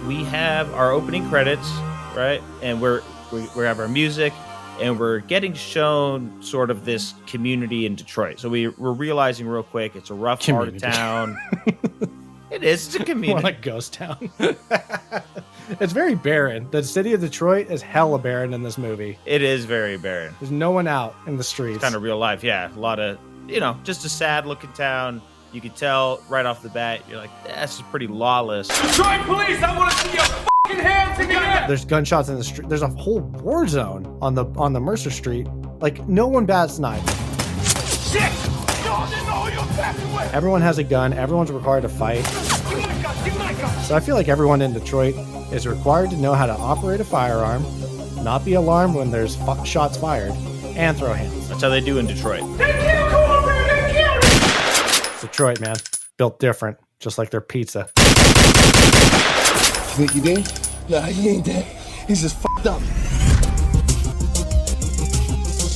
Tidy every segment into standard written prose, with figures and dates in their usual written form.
we have our opening credits, right? And we have our music, and we're getting shown sort of this community in Detroit. So we're realizing real quick it's a rough part of town. It is. It's a community. More like ghost town. It's very barren. The city of Detroit is hella barren in this movie. It is very barren. There's no one out in the streets. It's kind of real life, yeah. A lot of, just a sad-looking town. You can tell right off the bat, you're like, this is pretty lawless. Detroit police, I want to see your fucking hands in the air! There's gunshots in the street. There's a whole war zone on the Mercer Street. Like, no one bats an eye. Shit! Y'all didn't know who you were passing with! Everyone has a gun. Everyone's required to fight. Give my gun! So I feel like everyone in Detroit is required to know how to operate a firearm, not be alarmed when there's shots fired, and throw hands. That's how they do in Detroit. They killed! Come over here! They killed! It's Detroit, man. Built different, just like their pizza. Think he dead? Nah, he ain't dead. He's just fucked up.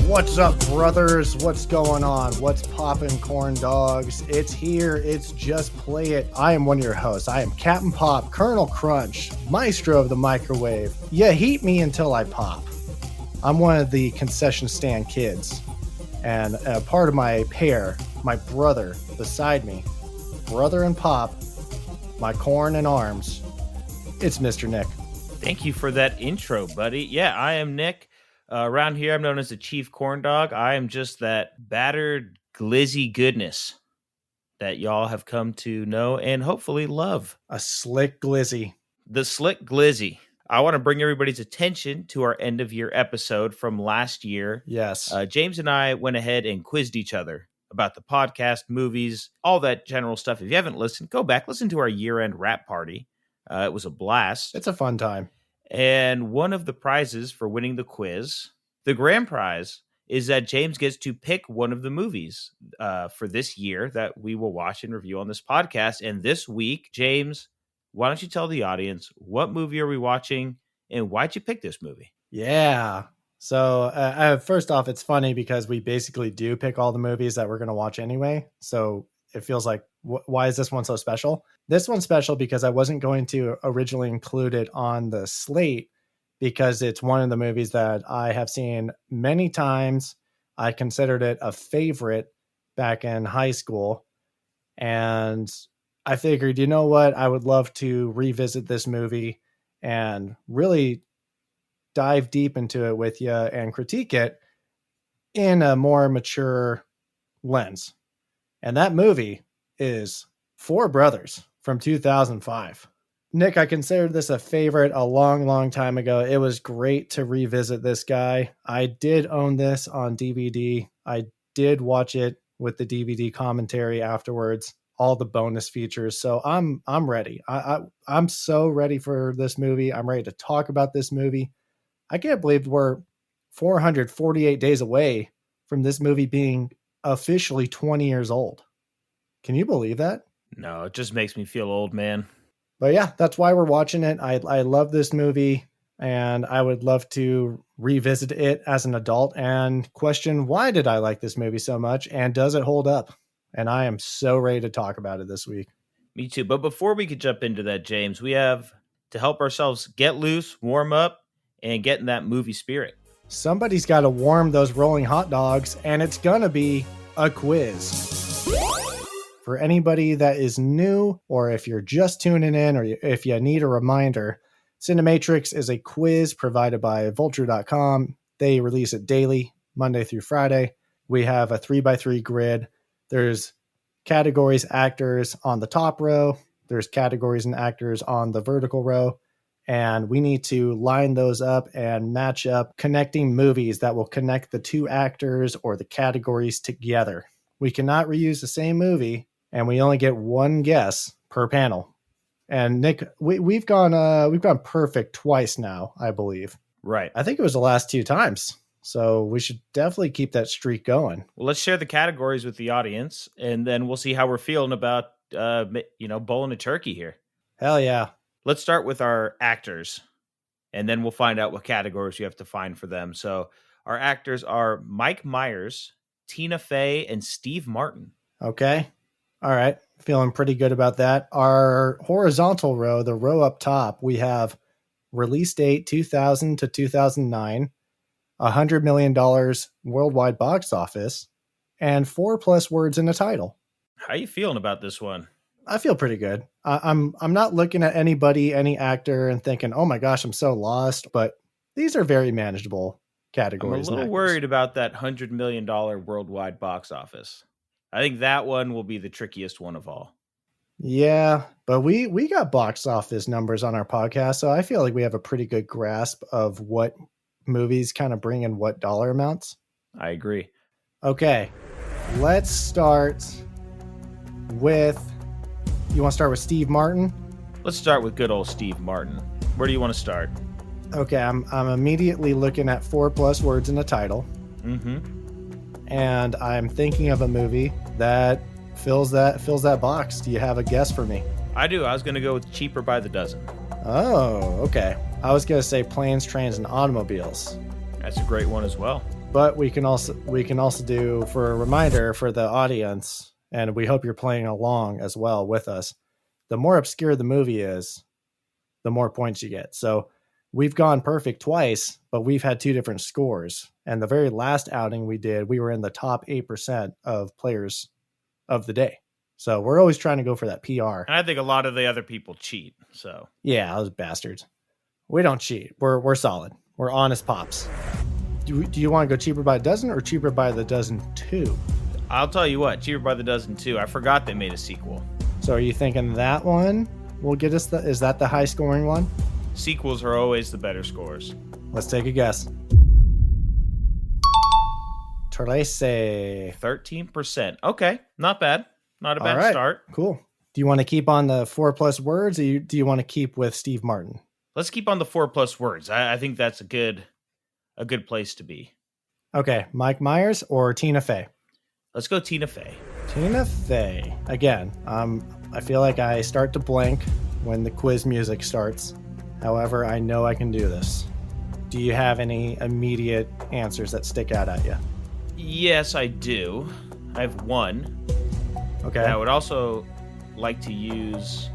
What's up, brothers? What's going on? What's poppin', corn dogs? It's here. It's Just Play It. I am one of your hosts. I am Captain Pop, Colonel Crunch, maestro of the microwave. Yeah, heat me until I pop. I'm one of the concession stand kids. And part of my pair, my brother beside me, brother and Pop, my corn and arms, it's Mr. Nick. Thank you for that intro, buddy. Yeah, I am Nick. Around here, I'm known as the Chief Corn Dog. I am just that battered, glizzy goodness that y'all have come to know and hopefully love. A slick glizzy. The slick glizzy. I want to bring everybody's attention to our end of year episode from last year. Yes. James and I went ahead and quizzed each other about the podcast, movies, all that general stuff. If you haven't listened, go back, listen to our year-end wrap party. It was a blast. It's a fun time. And one of the prizes for winning the quiz, the grand prize, is that James gets to pick one of the movies for this year that we will watch and review on this podcast. And this week, James, why don't you tell the audience, what movie are we watching and why'd you pick this movie? Yeah. So first off, it's funny because we basically do pick all the movies that we're going to watch anyway. So it feels like, why is this one so special? This one's special because I wasn't going to originally include it on the slate because it's one of the movies that I have seen many times. I considered it a favorite back in high school. And I figured, you know what? I would love to revisit this movie and really dive deep into it with you and critique it in a more mature lens. And that movie is Four Brothers from 2005. Nick, I considered this a favorite a long, long time ago. It was great to revisit this guy. I did own this on DVD. I did watch it with the DVD commentary afterwards, all the bonus features. So I'm ready. I'm so ready for this movie. I'm ready to talk about this movie. I can't believe we're 448 days away from this movie being officially 20 years old. Can you believe that? No, it just makes me feel old, man. But yeah, that's why we're watching it. I love this movie, and I would love to revisit it as an adult and question, why did I like this movie so much, and does it hold up? And I am so ready to talk about it this week. Me too. But before we could jump into that, James, we have to help ourselves get loose, warm up, and get in that movie spirit. Somebody's got to warm those rolling hot dogs, and it's going to be a quiz. For anybody that is new, or if you're just tuning in, or if you need a reminder, Cinematrix is a quiz provided by vulture.com. They release it daily, Monday through Friday. We have a 3x3 grid. There's categories, actors on the top row. There's categories and actors on the vertical row. And we need to line those up and match up connecting movies that will connect the two actors or the categories together. We cannot reuse the same movie, and we only get one guess per panel. And Nick, we've gone perfect twice now, I believe. Right. I think it was the last two times. So we should definitely keep that streak going. Well, let's share the categories with the audience, and then we'll see how we're feeling about, bowling a turkey here. Hell yeah. Let's start with our actors, and then we'll find out what categories you have to find for them. So our actors are Mike Myers, Tina Fey, and Steve Martin. Okay. All right. Feeling pretty good about that. Our horizontal row, the row up top, we have release date 2000 to 2009, $100 million worldwide box office, and 4+ words in the title. How you feeling about this one? I feel pretty good. I'm not looking at anybody, any actor, and thinking, oh my gosh, I'm so lost. But these are very manageable categories. I'm a little worried about that $100 million worldwide box office. I think that one will be the trickiest one of all. Yeah, but we got box office numbers on our podcast, so I feel like we have a pretty good grasp of what movies kind of bring in what dollar amounts. I agree. Okay, let's start with... You want to start with Steve Martin? Let's start with good old Steve Martin. Where do you want to start? Okay, I'm immediately looking at 4+ words in the title. Mm-hmm. And I'm thinking of a movie that fills that box. Do you have a guess for me? I do. I was going to go with Cheaper by the Dozen. Oh, okay. I was going to say Planes, Trains, and Automobiles. That's a great one as well. But we can also do, for a reminder for the audience, and we hope you're playing along as well with us, the more obscure the movie is, the more points you get. So we've gone perfect twice, but we've had 2 different scores. And the very last outing we did, we were in the top 8% of players of the day. So we're always trying to go for that PR. And I think a lot of the other people cheat. So yeah, those bastards. We don't cheat. We're solid. We're honest pops. Do you want to go Cheaper by the Dozen or Cheaper by the Dozen 2? I'll tell you what, Cheaper by the Dozen 2. I forgot they made a sequel. So are you thinking that one will get us is that the high scoring one? Sequels are always the better scores. Let's take a guess. 13%. Okay, not bad. Not a bad start. Cool. Do you want to keep on the 4+ words, or do you want to keep with Steve Martin? Let's keep on the 4+ words. I think that's a good place to be. Okay, Mike Myers or Tina Fey? Let's go Tina Fey. Tina Fey. Again, I feel like I start to blank when the quiz music starts. However, I know I can do this. Do you have any immediate answers that stick out at you? Yes, I do. I have one. Okay. That I would also like to use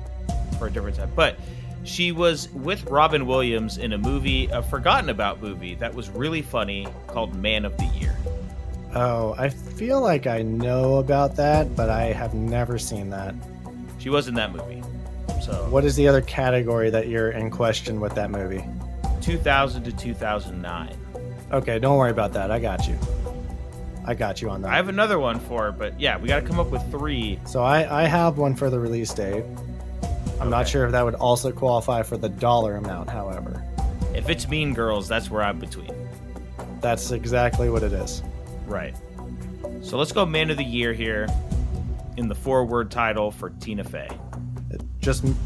for a different time. But she was with Robin Williams in a forgotten about movie that was really funny called Man of the Year. Oh, I feel like I know about that, but I have never seen that. She was in that movie. So what is the other category that you're in question with that movie? 2000 to 2009. Okay, don't worry about that. I got you on that. I have another one for her, but yeah, we got to come up with 3. So I have one for the release date. I'm not sure if that would also qualify for the dollar amount, however. If it's Mean Girls, that's where I'm between. That's exactly what it is. Right. So let's go Man of the Year here in the 4-word title for Tina Fey.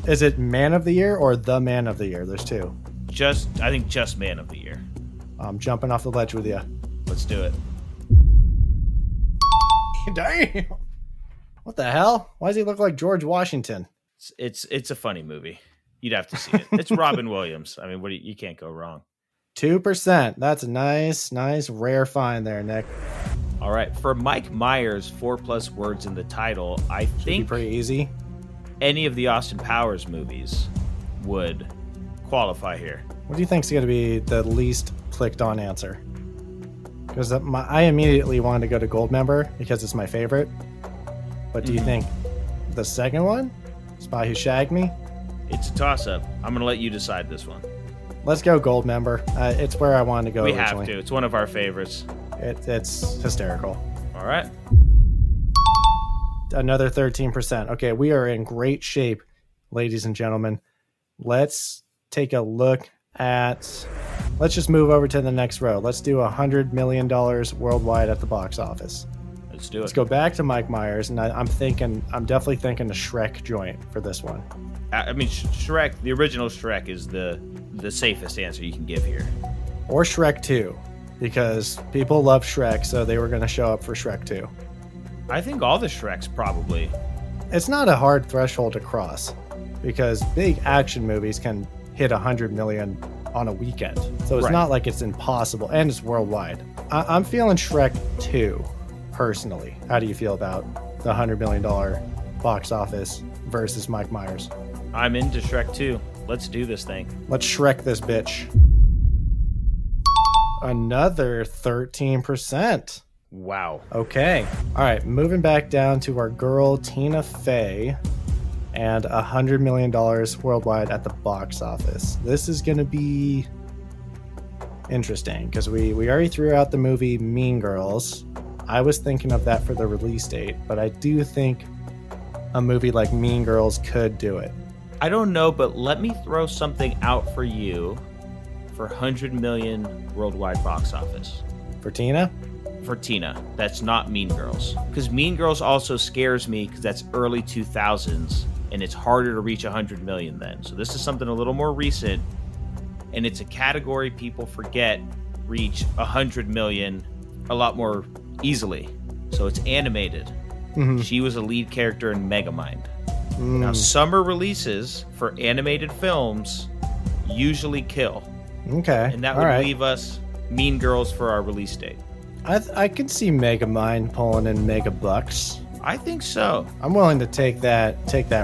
Is it Man of the Year or The Man of the Year? There's 2. I think just Man of the Year. I'm jumping off the ledge with you. Let's do it. Damn. What the hell? Why does he look like George Washington? It's a funny movie. You'd have to see it. It's Robin Williams. I mean, you can't go wrong. 2%. That's a nice rare find there, Nick. All right. For Mike Myers, 4+ words in the title, I think pretty easy. Any of the Austin Powers movies would qualify here. What do you think is going to be the least clicked on answer? Because I immediately wanted to go to Goldmember because it's my favorite. But do you think the second one, Spy Who Shagged Me? It's a toss-up. I'm going to let you decide this one. Let's go Goldmember. It's where I wanted to go originally. We have to. It's one of our favorites. It's hysterical. All right. Another 13%. Okay, we are in great shape, ladies and gentlemen. Let's take a look at... Let's just move over to the next row. Let's do $100 million worldwide at the box office. Let's do it. Let's go back to Mike Myers, and I'm definitely thinking a Shrek joint for this one. I mean, Shrek, the original Shrek is the safest answer you can give here. Or Shrek 2, because people love Shrek, so they were going to show up for Shrek 2. I think all the Shreks probably. It's not a hard threshold to cross, because big action movies can hit 100 million on a weekend. So it's not like it's impossible, and it's worldwide. I'm feeling Shrek 2, personally. How do you feel about the $100 million box office versus Mike Myers. I'm into Shrek 2. Let's do this thing. Let's Shrek this bitch. Another 13%. Wow. Okay. All right. Moving back down to our girl, Tina Fey, and $100 million worldwide at the box office. This is going to be interesting because we already threw out the movie Mean Girls. I was thinking of that for the release date, but I do think a movie like Mean Girls could do it. I don't know, but let me throw something out for you for 100 million worldwide box office. For Tina? For Tina. That's not Mean Girls. Because Mean Girls also scares me because that's early 2000s and it's harder to reach 100 million then. So this is something a little more recent and it's a category people forget reach 100 million a lot more easily. So it's animated. Mm-hmm. She was a lead character in Megamind. Now, summer releases for animated films usually kill. Okay. And that would leave us Mean Girls for our release date. I could see Megamind pulling in mega bucks. I think so. I'm willing to take that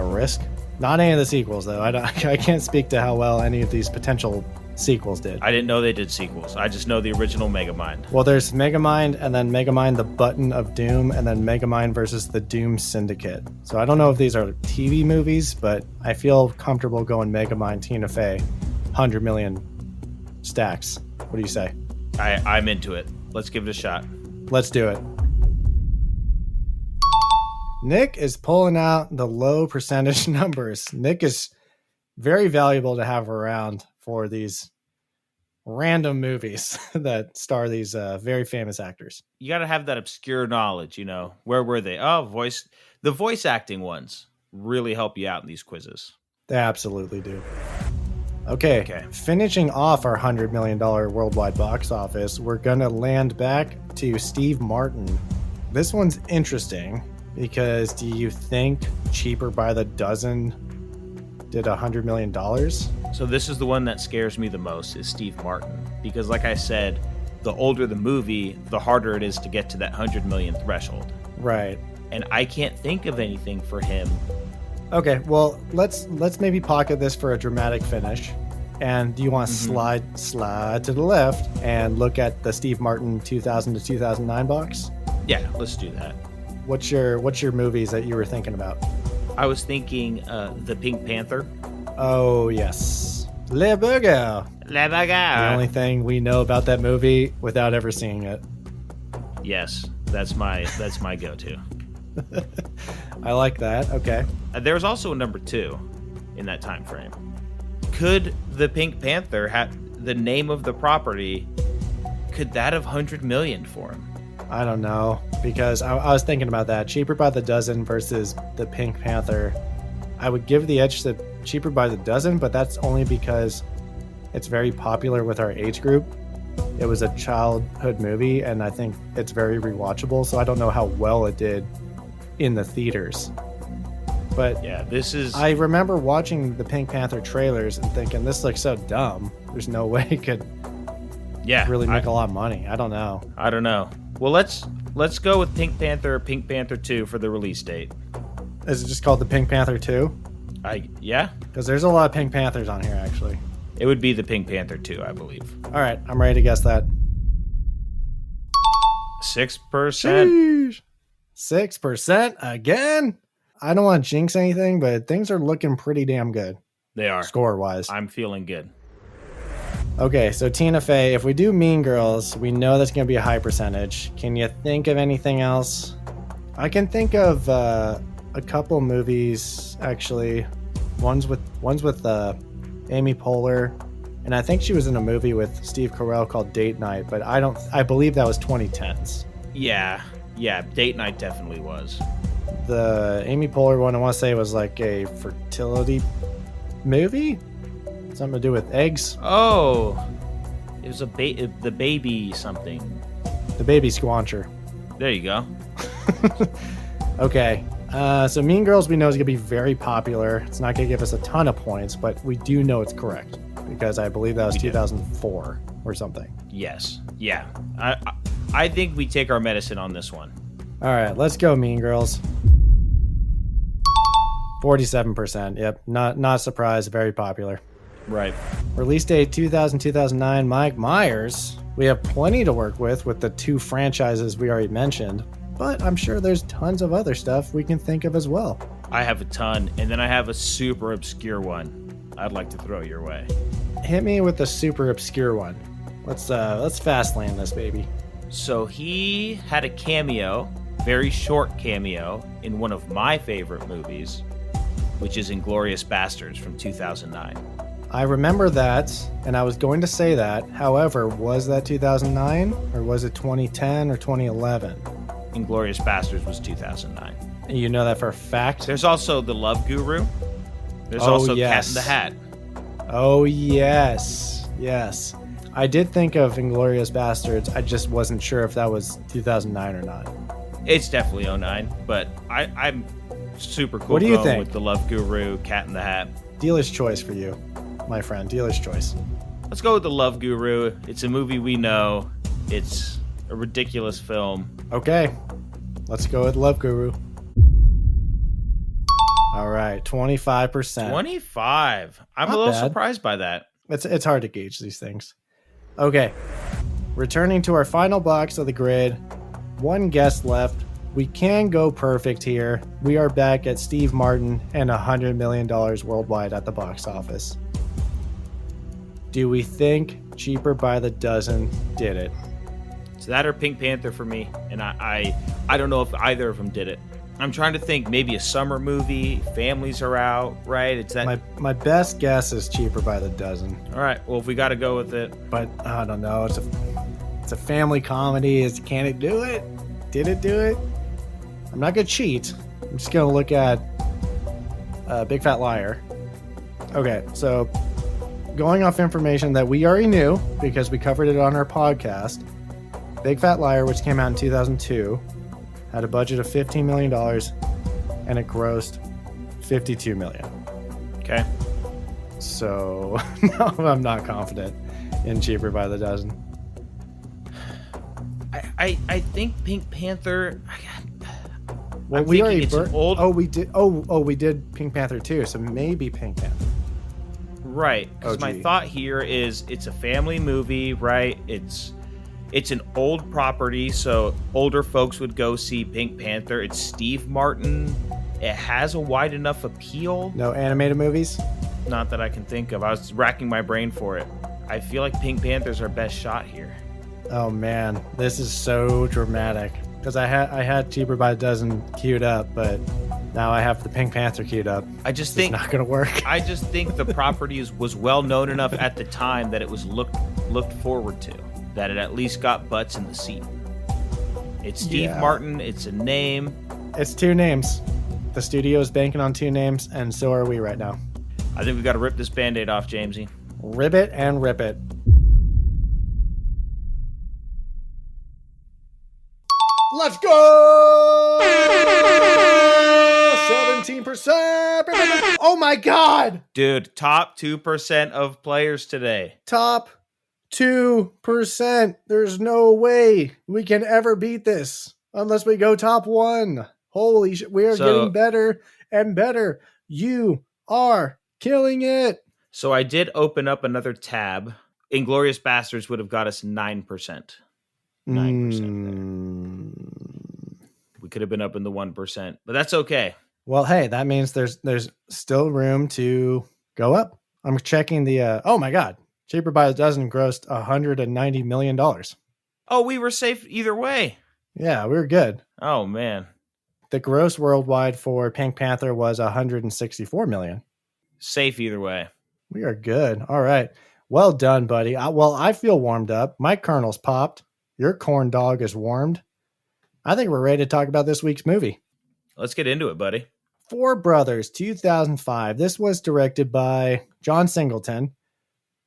risk. Not any of the sequels, though. I can't speak to how well any of these potential sequels did. I didn't know they did sequels. I just know the original Megamind. Well, there's Megamind, and then Megamind the Button of Doom, and then Megamind versus the Doom Syndicate. So I don't know if these are TV movies, but I feel comfortable going Megamind, Tina Fey, 100 million stacks. What do you say? I'm into it. Let's give it a shot. Let's do it. Nick is pulling out the low percentage numbers. Nick is very valuable to have around for these random movies that star these very famous actors. You got to have that obscure knowledge, you know. Where were they? Oh, the voice acting ones really help you out in these quizzes. They absolutely do. Okay. Finishing off our $100 million worldwide box office, we're going to land back to Steve Martin. This one's interesting because do you think Cheaper by the Dozen did $100 million? So this is the one that scares me the most is Steve Martin. Because like I said, the older the movie, the harder it is to get to that 100 million threshold. Right. And I can't think of anything for him. Okay, well, let's maybe pocket this for a dramatic finish. And do you want to slide to the left and look at the Steve Martin 2000 to 2009 box? Yeah, let's do that. What's your movies that you were thinking about? I was thinking The Pink Panther. Oh, yes. Le Burger. Le Burger. The only thing we know about that movie without ever seeing it. Yes, that's my go-to. I like that. Okay. There was also a number 2 in that time frame. Could The Pink Panther have the name of the property? Could that have 100 million for him? I don't know, because I was thinking about that. Cheaper by the Dozen versus The Pink Panther. I would give the edge to Cheaper by the Dozen, but that's only because it's very popular with our age group. It was a childhood movie, and I think it's very rewatchable, so I don't know how well it did in the theaters. But yeah, I remember watching the Pink Panther trailers and thinking, this looks so dumb. There's no way it could really make a lot of money. I don't know. Well, let's go with Pink Panther 2 for the release date. Is it just called the Pink Panther 2? Yeah. Because there's a lot of Pink Panthers on here, actually. It would be the Pink Panther 2, I believe. All right, I'm ready to guess that. 6%. Sheesh. 6% again? I don't want to jinx anything, but things are looking pretty damn good. They are. Score-wise. I'm feeling good. Okay, so Tina Fey, if we do Mean Girls, we know that's going to be a high percentage. Can you think of anything else? I can think of a couple movies, actually. One's with Amy Poehler, and I think she was in a movie with Steve Carell called Date Night, but I believe that was 2010s. Yeah, Date Night definitely was. The Amy Poehler one, I want to say, was like a fertility movie? Something to do with eggs? Oh, it was the baby something. The Baby Squancher. There you go. Okay. So Mean Girls we know is going to be very popular. It's not going to give us a ton of points, but we do know it's correct because I believe that was 2004 or something. Yes. Yeah. I think we take our medicine on this one. All right, let's go Mean Girls. 47%. Yep. Not surprised. Very popular. Right. Release date 2000-2009. Mike Myers. We have plenty to work with the 2 franchises we already mentioned, but I'm sure there's tons of other stuff we can think of as well. I have a ton, and then I have a super obscure one I'd like to throw your way. Hit me with the super obscure one. Let's fast lane this baby. So he had a cameo, very short cameo, in one of my favorite movies, which is Inglourious Basterds from 2009. I remember that, and I was going to say that. However, was that 2009, or was it 2010 or 2011? Inglourious Basterds was 2009. You know that for a fact? There's also The Love Guru. There's also yes. Cat in the Hat. Oh, yes. Yes. I did think of Inglourious Basterds. I just wasn't sure if that was 2009 or not. It's definitely 09, but I'm super cool What do you going think? with The Love Guru, Cat in the Hat. Dealer's choice for you, my friend. Dealer's choice. Let's go with The Love Guru. It's a movie we know. It's a ridiculous film. Okay. Let's go with Love Guru. All right, 25%. 25. I'm Not a little bad. surprised by that. It's hard to gauge these things. Okay. Returning to our final box of the grid. One guest left. We can go perfect here. We are back at Steve Martin and $100 million worldwide at the box office. Do we think Cheaper by the Dozen did it? It's that or Pink Panther for me, and I don't know if either of them did it. I'm trying to think, maybe a summer movie, families are out, right? It's that. My best guess is Cheaper by the Dozen, All right, well, if we got to go with it. but I don't know. It's a family comedy. Can it do it? Did it do it? I'm not gonna cheat. I'm just gonna look at Big Fat Liar. Okay, so going off information that we already knew because we covered it on our podcast, Big Fat Liar, which came out in 2002, had a budget of $15 million and it grossed $52 million. Okay. So no, I'm not confident in Cheaper by the Dozen. I think Pink Panther. Well, I'm we thinking already it's an old. Oh, we did. Oh, we did Pink Panther too. So maybe Pink Panther. Right. Because my gee. thought here is it's a family movie, right? It's an old property, so older folks would go see Pink Panther. It's Steve Martin. It has a wide enough appeal. No animated movies. Not that I can think of. I was racking my brain for it. I feel like Pink Panther's our best shot here. Oh man, this is so dramatic. Because I had Cheaper by the Dozen queued up, but now I have the Pink Panther queued up. I just It's think not gonna work. I just think the property was well known enough at the time that it was looked forward to. That it at least got butts in the seat. It's Steve Yeah. Martin. It's a name. It's 2 names. The studio's banking on 2 names, and so are we right now. I think we got to rip this Band-Aid off, Jamesy. Ribbit and rip it. Let's go! 17%. Oh my God! Dude, top 2% of players today. Top 2%. There's no way we can ever beat this unless we go top 1. Holy shit. We are getting better and better. You are killing it. So I did open up another tab. Inglourious Basterds would have got us 9%. 9% there. We could have been up in the 1%, but that's okay. Well, hey, that means there's still room to go up. I'm checking the oh my God. Cheaper by the Dozen grossed $190 million. Oh, we were safe either way. Yeah, we were good. Oh, man. The gross worldwide for Pink Panther was $164 million. Safe either way. We are good. All right. Well done, buddy. I feel warmed up. My kernel's popped. Your corn dog is warmed. I think we're ready to talk about this week's movie. Let's get into it, buddy. Four Brothers, 2005. This was directed by John Singleton,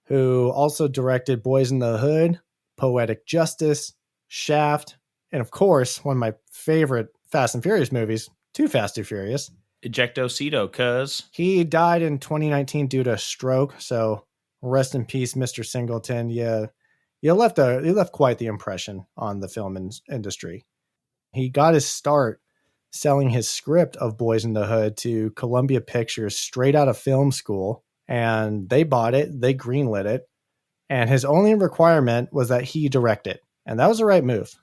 who also directed Boys in the Hood, Poetic Justice, Shaft, and of course, one of my favorite Fast and Furious movies, Too Fast, Too Furious. Ejectocito, cuz. He died in 2019 due to a stroke, so rest in peace, Mr. Singleton. You left quite the impression on the film industry. He got his start selling his script of Boys in the Hood to Columbia Pictures straight out of film school. And they bought it. They greenlit it. And his only requirement was that he direct it. And that was the right move.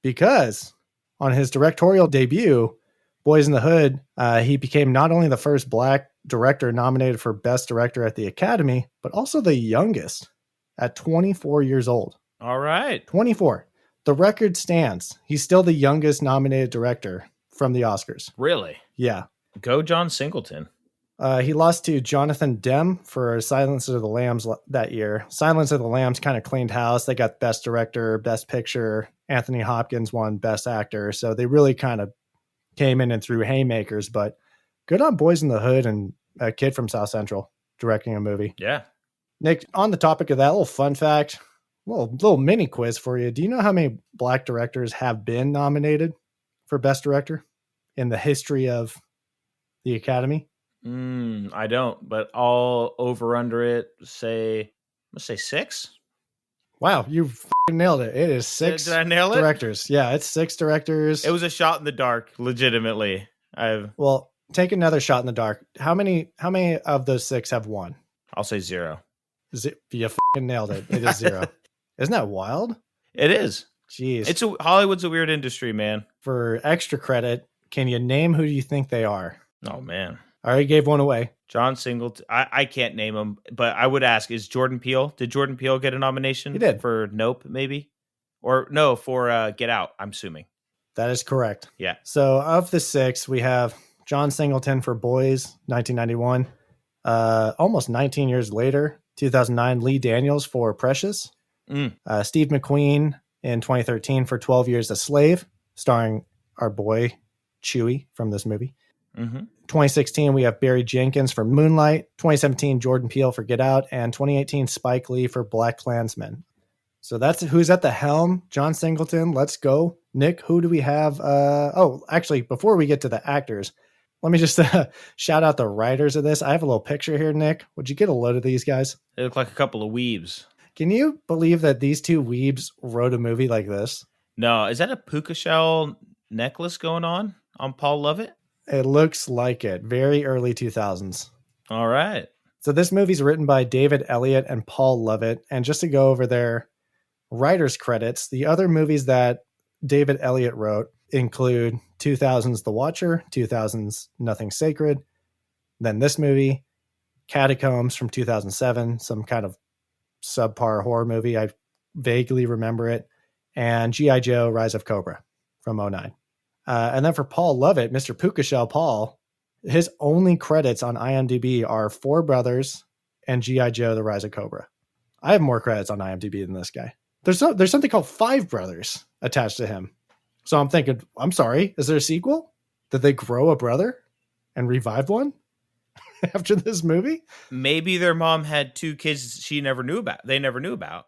Because on his directorial debut, Boys in the Hood, he became not only the first Black director nominated for Best Director at the Academy, but also the youngest at 24 years old. All right. 24. The record stands. He's still the youngest nominated director from the Oscars. Really? Yeah. Go John Singleton. He lost to Jonathan Demme for Silence of the Lambs that year. Silence of the Lambs kind of cleaned house. They got Best Director, Best Picture. Anthony Hopkins won Best Actor. So they really kind of came in and threw haymakers. But good on Boys in the Hood and a kid from South Central directing a movie. Yeah. Nick, on the topic of that, little fun fact, little mini quiz for you. Do you know how many Black directors have been nominated for Best Director in the history of the Academy? I don't, but I'll over under it. Let's say 6. Wow, you nailed it. It is 6 Did I nail it? directors. Yeah, it's 6 directors. It was a shot in the dark, legitimately. Well, take another shot in the dark. How many of those 6 have won? I'll say 0. You nailed it. It is 0. Isn't that wild? It is. Jeez. Hollywood's a weird industry, man. For extra credit, can you name who you think they are? Oh, man. I already gave one away. John Singleton. I can't name him, but I would ask, is Jordan Peele? Did Jordan Peele get a nomination? He did. For Nope, maybe? Or no, for Get Out, I'm assuming. That is correct. Yeah. So of the 6, we have John Singleton for Boys, 1991. Almost 19 years later, 2009, Lee Daniels for Precious. Steve McQueen in 2013 for 12 Years a Slave, starring our boy Chewie from this movie. 2016, we have Barry Jenkins for Moonlight. 2017, Jordan Peele for Get Out. And 2018, Spike Lee for Black Klansman. So that's who's at the helm. John Singleton, let's go. Nick, who do we have? Actually, before we get to the actors, let me just shout out the writers of this. I have a little picture here, Nick. Would you get a load of these guys? They look like a couple of weebs. Can you believe that these 2 weebs wrote a movie like this? No, is that a puka shell necklace going on Paul Lovett? It looks like it. Very early 2000s. All right. So this movie's written by David Elliott and Paul Lovett. And just to go over their writer's credits, the other movies that David Elliott wrote include 2000's The Watcher, 2000's Nothing Sacred, then this movie, Catacombs from 2007, some kind of subpar horror movie. I vaguely remember it. And G.I. Joe, Rise of Cobra from 2009. And then for Paul Lovett, Mr. Puka Shell Paul, his only credits on IMDb are Four Brothers and G.I. Joe, The Rise of Cobra. I have more credits on IMDb than this guy. There's something called Five Brothers attached to him. So I'm thinking, I'm sorry, is there a sequel? Did they grow a brother and revive one after this movie? Maybe their mom had 2 kids they never knew about.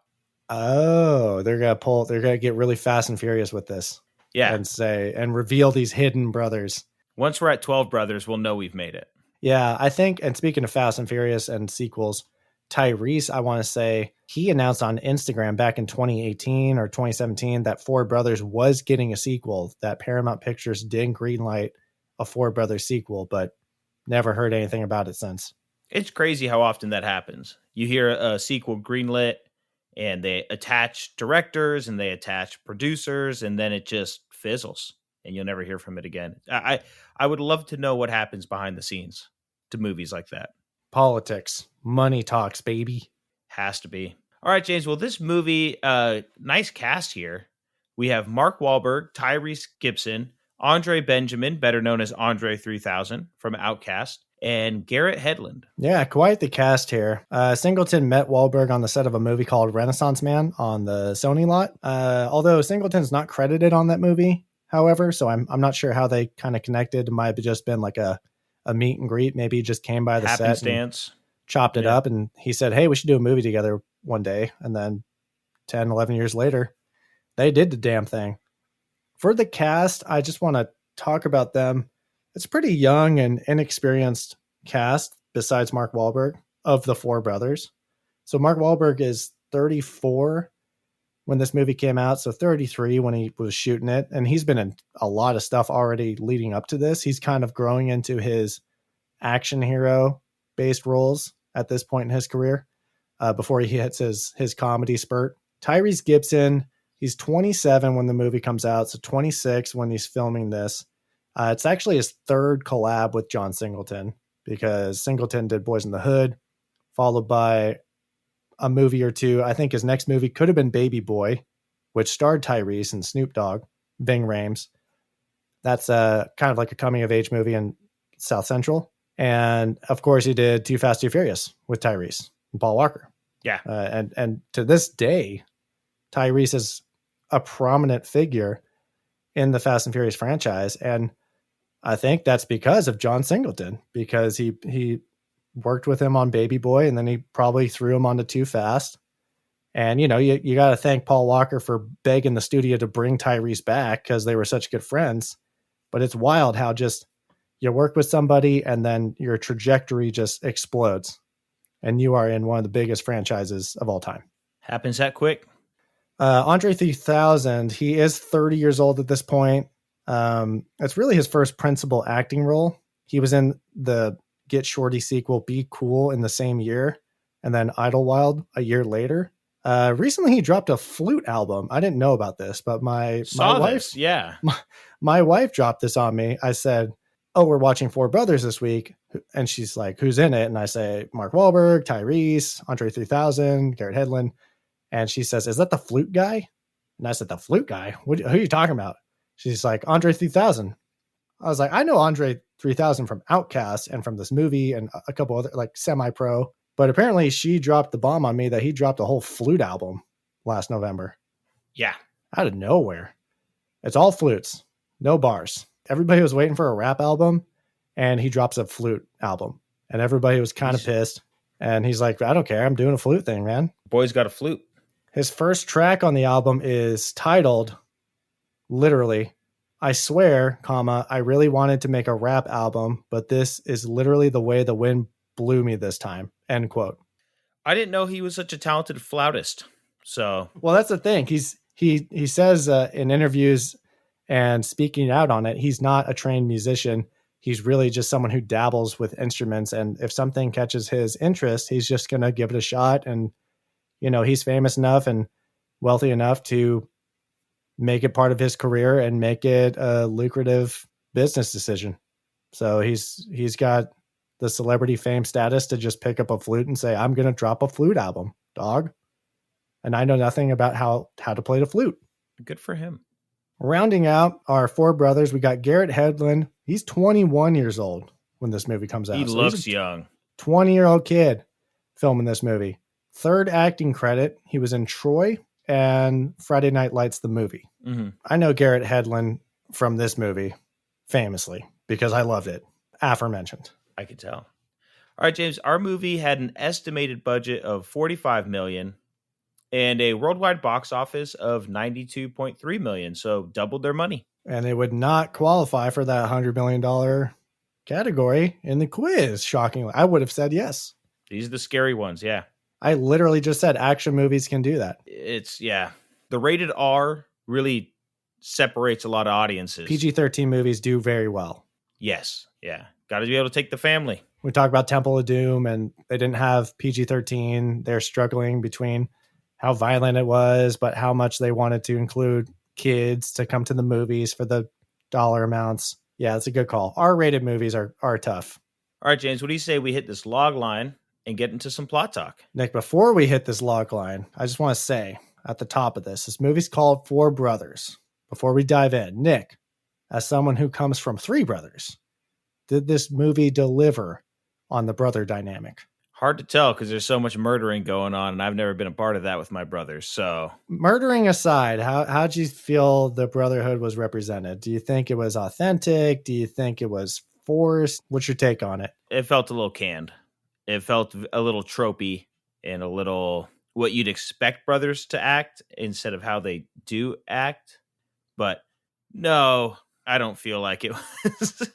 Oh, they're gonna get really fast and furious with this. Yeah. And reveal these hidden brothers. Once we're at 12 brothers, we'll know we've made it. Yeah, I think, and speaking of Fast and Furious and sequels, Tyrese, I want to say, he announced on Instagram back in 2018 or 2017 that Four Brothers was getting a sequel, that Paramount Pictures did greenlight a Four Brothers sequel, but never heard anything about it since. It's crazy how often that happens. You hear a sequel greenlit, and they attach directors and they attach producers, and then it just fizzles and you'll never hear from it again. I would love to know what happens behind the scenes to movies like that. Politics, money talks, baby. Has to be. All right, James. Well, this movie, nice cast here. We have Mark Wahlberg, Tyrese Gibson, Andre Benjamin, better known as Andre 3000 from Outkast, and Garrett Hedlund. Yeah, quite the cast here. Singleton met Wahlberg on the set of a movie called Renaissance Man on the Sony lot. Although Singleton's not credited on that movie, however, so I'm not sure how they kind of connected. It might have just been like a meet and greet. Maybe he just came by the set and chopped it up, and he said, hey, we should do a movie together one day. And then 10, 11 years later, they did the damn thing. For the cast, I just want to talk about them. It's a pretty young and inexperienced cast besides Mark Wahlberg of the Four Brothers. So Mark Wahlberg is 34. when this movie came out. So 33 when he was shooting it. And he's been in a lot of stuff already leading up to this. He's kind of growing into his action hero based roles at this point in his career before he hits his comedy spurt. Tyrese Gibson, he's 27 when the movie comes out. So 26 when he's filming this. It's actually his third collab with John Singleton, because Singleton did Boys in the Hood, followed by a movie or two. I think his next movie could have been Baby Boy, which starred Tyrese and Snoop Dogg, Ving Rhames. That's kind of like a coming of age movie in South Central. And of course he did Too Fast, Too Furious with Tyrese and Paul Walker. Yeah. And to this day, Tyrese is a prominent figure in the Fast and Furious franchise. And I think that's because of John Singleton, because he worked with him on Baby Boy, and then he probably threw him onto Too Fast. And, you got to thank Paul Walker for begging the studio to bring Tyrese back because they were such good friends. But it's wild how just you work with somebody and then your trajectory just explodes. And you are in one of the biggest franchises of all time. Happens that quick. Andre 3000, he is 30 years old at this point. It's really his first principal acting role. He was in the Get Shorty sequel, Be Cool, in the same year, and then Idlewild a year later. Recently he dropped a flute album. I didn't know about this, but my wife, my wife dropped this on me. I said, "Oh, we're watching Four Brothers this week," and she's like, "Who's in it?" And I say, "Mark Wahlberg, Tyrese, Andre 3000, Garrett Hedlund," and she says, "Is that the flute guy?" And I said, "The flute guy? Who are you talking about?" She's like, "Andre 3000." I was like, "I know Andre 3000 from Outkast and from this movie and a couple other like semi-pro." But apparently she dropped the bomb on me that he dropped a whole flute album last November. Yeah. Out of nowhere. It's all flutes, no bars. Everybody was waiting for a rap album, and he drops a flute album. And everybody was kind of pissed. And he's like, "I don't care. I'm doing a flute thing, man." Boy's got a flute. His first track on the album is titled, literally, "I swear, I really wanted to make a rap album, but this is literally the way the wind blew me this time," end quote. I didn't know he was such a talented flautist. So, well, that's the thing. He says in interviews and speaking out on it, he's not a trained musician. He's really just someone who dabbles with instruments. And if something catches his interest, he's just going to give it a shot. And, he's famous enough and wealthy enough to make it part of his career and make it a lucrative business decision. So he's got the celebrity fame status to just pick up a flute and say, "I'm going to drop a flute album, dog." And I know nothing about how to play the flute. Good for him. Rounding out our four brothers, we got Garrett Hedlund. He's 21 years old when this movie comes out. He looks young. 20-year-old kid filming this movie. Third acting credit. He was in Troy and Friday Night Lights, the movie. Mm-hmm. I know Garrett Hedlund from this movie famously because I loved it. Aforementioned. I could tell. All right, James, our movie had an estimated budget of $45 million and a worldwide box office of $92.3 million. So doubled their money. And they would not qualify for that $100 million category in the quiz. Shockingly, I would have said yes. These are the scary ones. Yeah. I literally just said action movies can do that. The rated R really separates a lot of audiences. PG-13 movies do very well. Yes. Yeah. Got to be able to take the family. We talk about Temple of Doom and they didn't have PG-13. They're struggling between how violent it was, but how much they wanted to include kids to come to the movies for the dollar amounts. Yeah, it's a good call. R-rated movies are tough. All right, James, what do you say we hit this log line and get into some plot talk? Nick, before we hit this log line, I just want to say at the top of this movie's called Four Brothers. Before we dive in, Nick, as someone who comes from three brothers, did this movie deliver on the brother dynamic? Hard to tell because there's so much murdering going on, and I've never been a part of that with my brothers. So, murdering aside, how'd you feel the brotherhood was represented? Do you think it was authentic? Do you think it was forced? What's your take on it? It felt a little canned. It felt a little tropey and a little what you'd expect brothers to act instead of how they do act. But no, I don't feel like it was.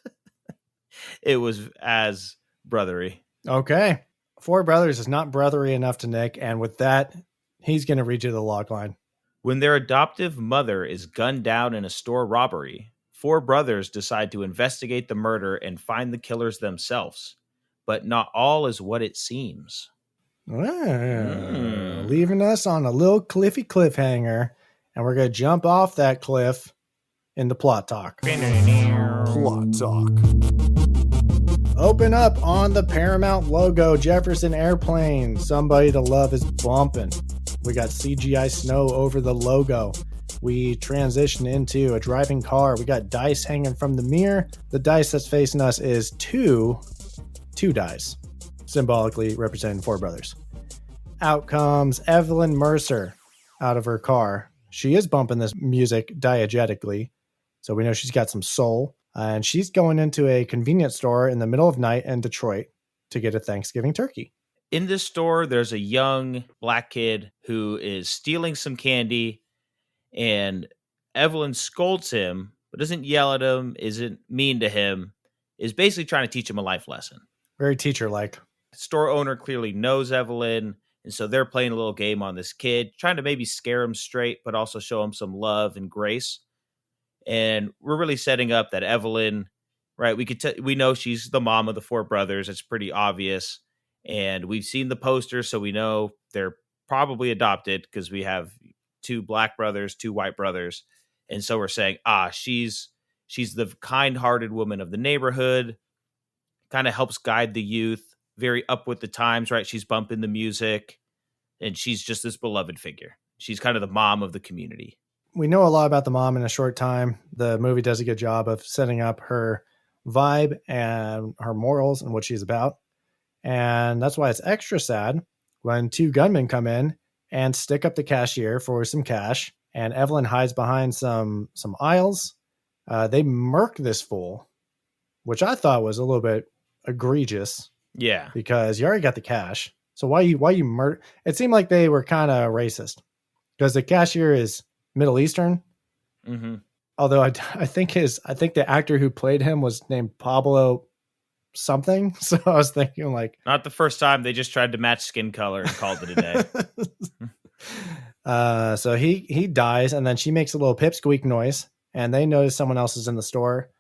It was as brothery. Okay. Four Brothers is not brothery enough to Nick. And with that, he's going to read you the log line. When their adoptive mother is gunned down in a store robbery, four brothers decide to investigate the murder and find the killers themselves. But not all is what it seems. Leaving us on a little cliffy cliffhanger, and we're going to jump off that cliff into plot talk. Plot talk. Open up on the Paramount logo, Jefferson Airplane. Somebody to love is bumping. We got CGI snow over the logo. We transition into a driving car. We got dice hanging from the mirror. The dice that's facing us is two dice, symbolically representing four brothers. Out comes Evelyn Mercer out of her car. She is bumping this music diegetically, so we know she's got some soul. And she's going into a convenience store in the middle of night in Detroit to get a Thanksgiving turkey. In this store, there's a young black kid who is stealing some candy, and Evelyn scolds him, but doesn't yell at him, isn't mean to him, is basically trying to teach him a life lesson. Very teacher-like. Store owner clearly knows Evelyn, and so they're playing a little game on this kid, trying to maybe scare him straight, but also show him some love and grace. And we're really setting up that Evelyn, right? We know she's the mom of the four brothers. It's pretty obvious. And we've seen the posters, so we know they're probably adopted because we have two black brothers, two white brothers. And so we're saying, she's the kind-hearted woman of the neighborhood, kind of helps guide the youth, very up with the times, right? She's bumping the music, and she's just this beloved figure. She's kind of the mom of the community. We know a lot about the mom in a short time. The movie does a good job of setting up her vibe and her morals and what she's about. And that's why it's extra sad when two gunmen come in and stick up the cashier for some cash. And Evelyn hides behind some aisles. They murk this fool, which I thought was a little bit egregious. Yeah. Because you already got the cash. So why you murder? It seemed like they were kind of racist because the cashier is Middle Eastern. Mm-hmm. Although I think the actor who played him was named Pablo something. So I was thinking like, not the first time they just tried to match skin color and called it a day. So he dies, and then she makes a little pipsqueak noise, and they notice someone else is in the store.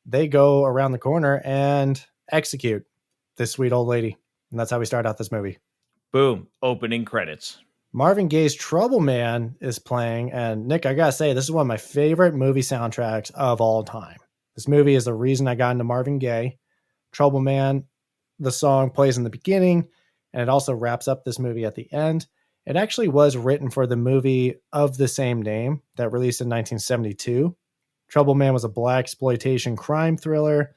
They go around the corner and execute this sweet old lady. And that's how we start out this movie. Boom. Opening credits. Marvin Gaye's Trouble Man is playing. And Nick, I gotta say, this is one of my favorite movie soundtracks of all time. This movie is the reason I got into Marvin Gaye. Trouble Man, the song plays in the beginning, and it also wraps up this movie at the end. It actually was written for the movie of the same name that released in 1972. Trouble Man was a blaxploitation crime thriller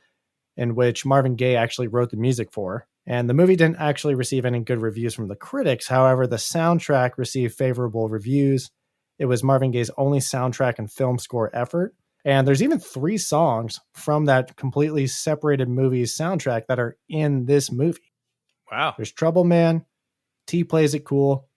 in which Marvin Gaye actually wrote the music for. And the movie didn't actually receive any good reviews from the critics. However, the soundtrack received favorable reviews. It was Marvin Gaye's only soundtrack and film score effort. And there's even 3 songs from that completely separated movie's soundtrack that are in this movie. Wow. There's Trouble Man, T Plays It Cool,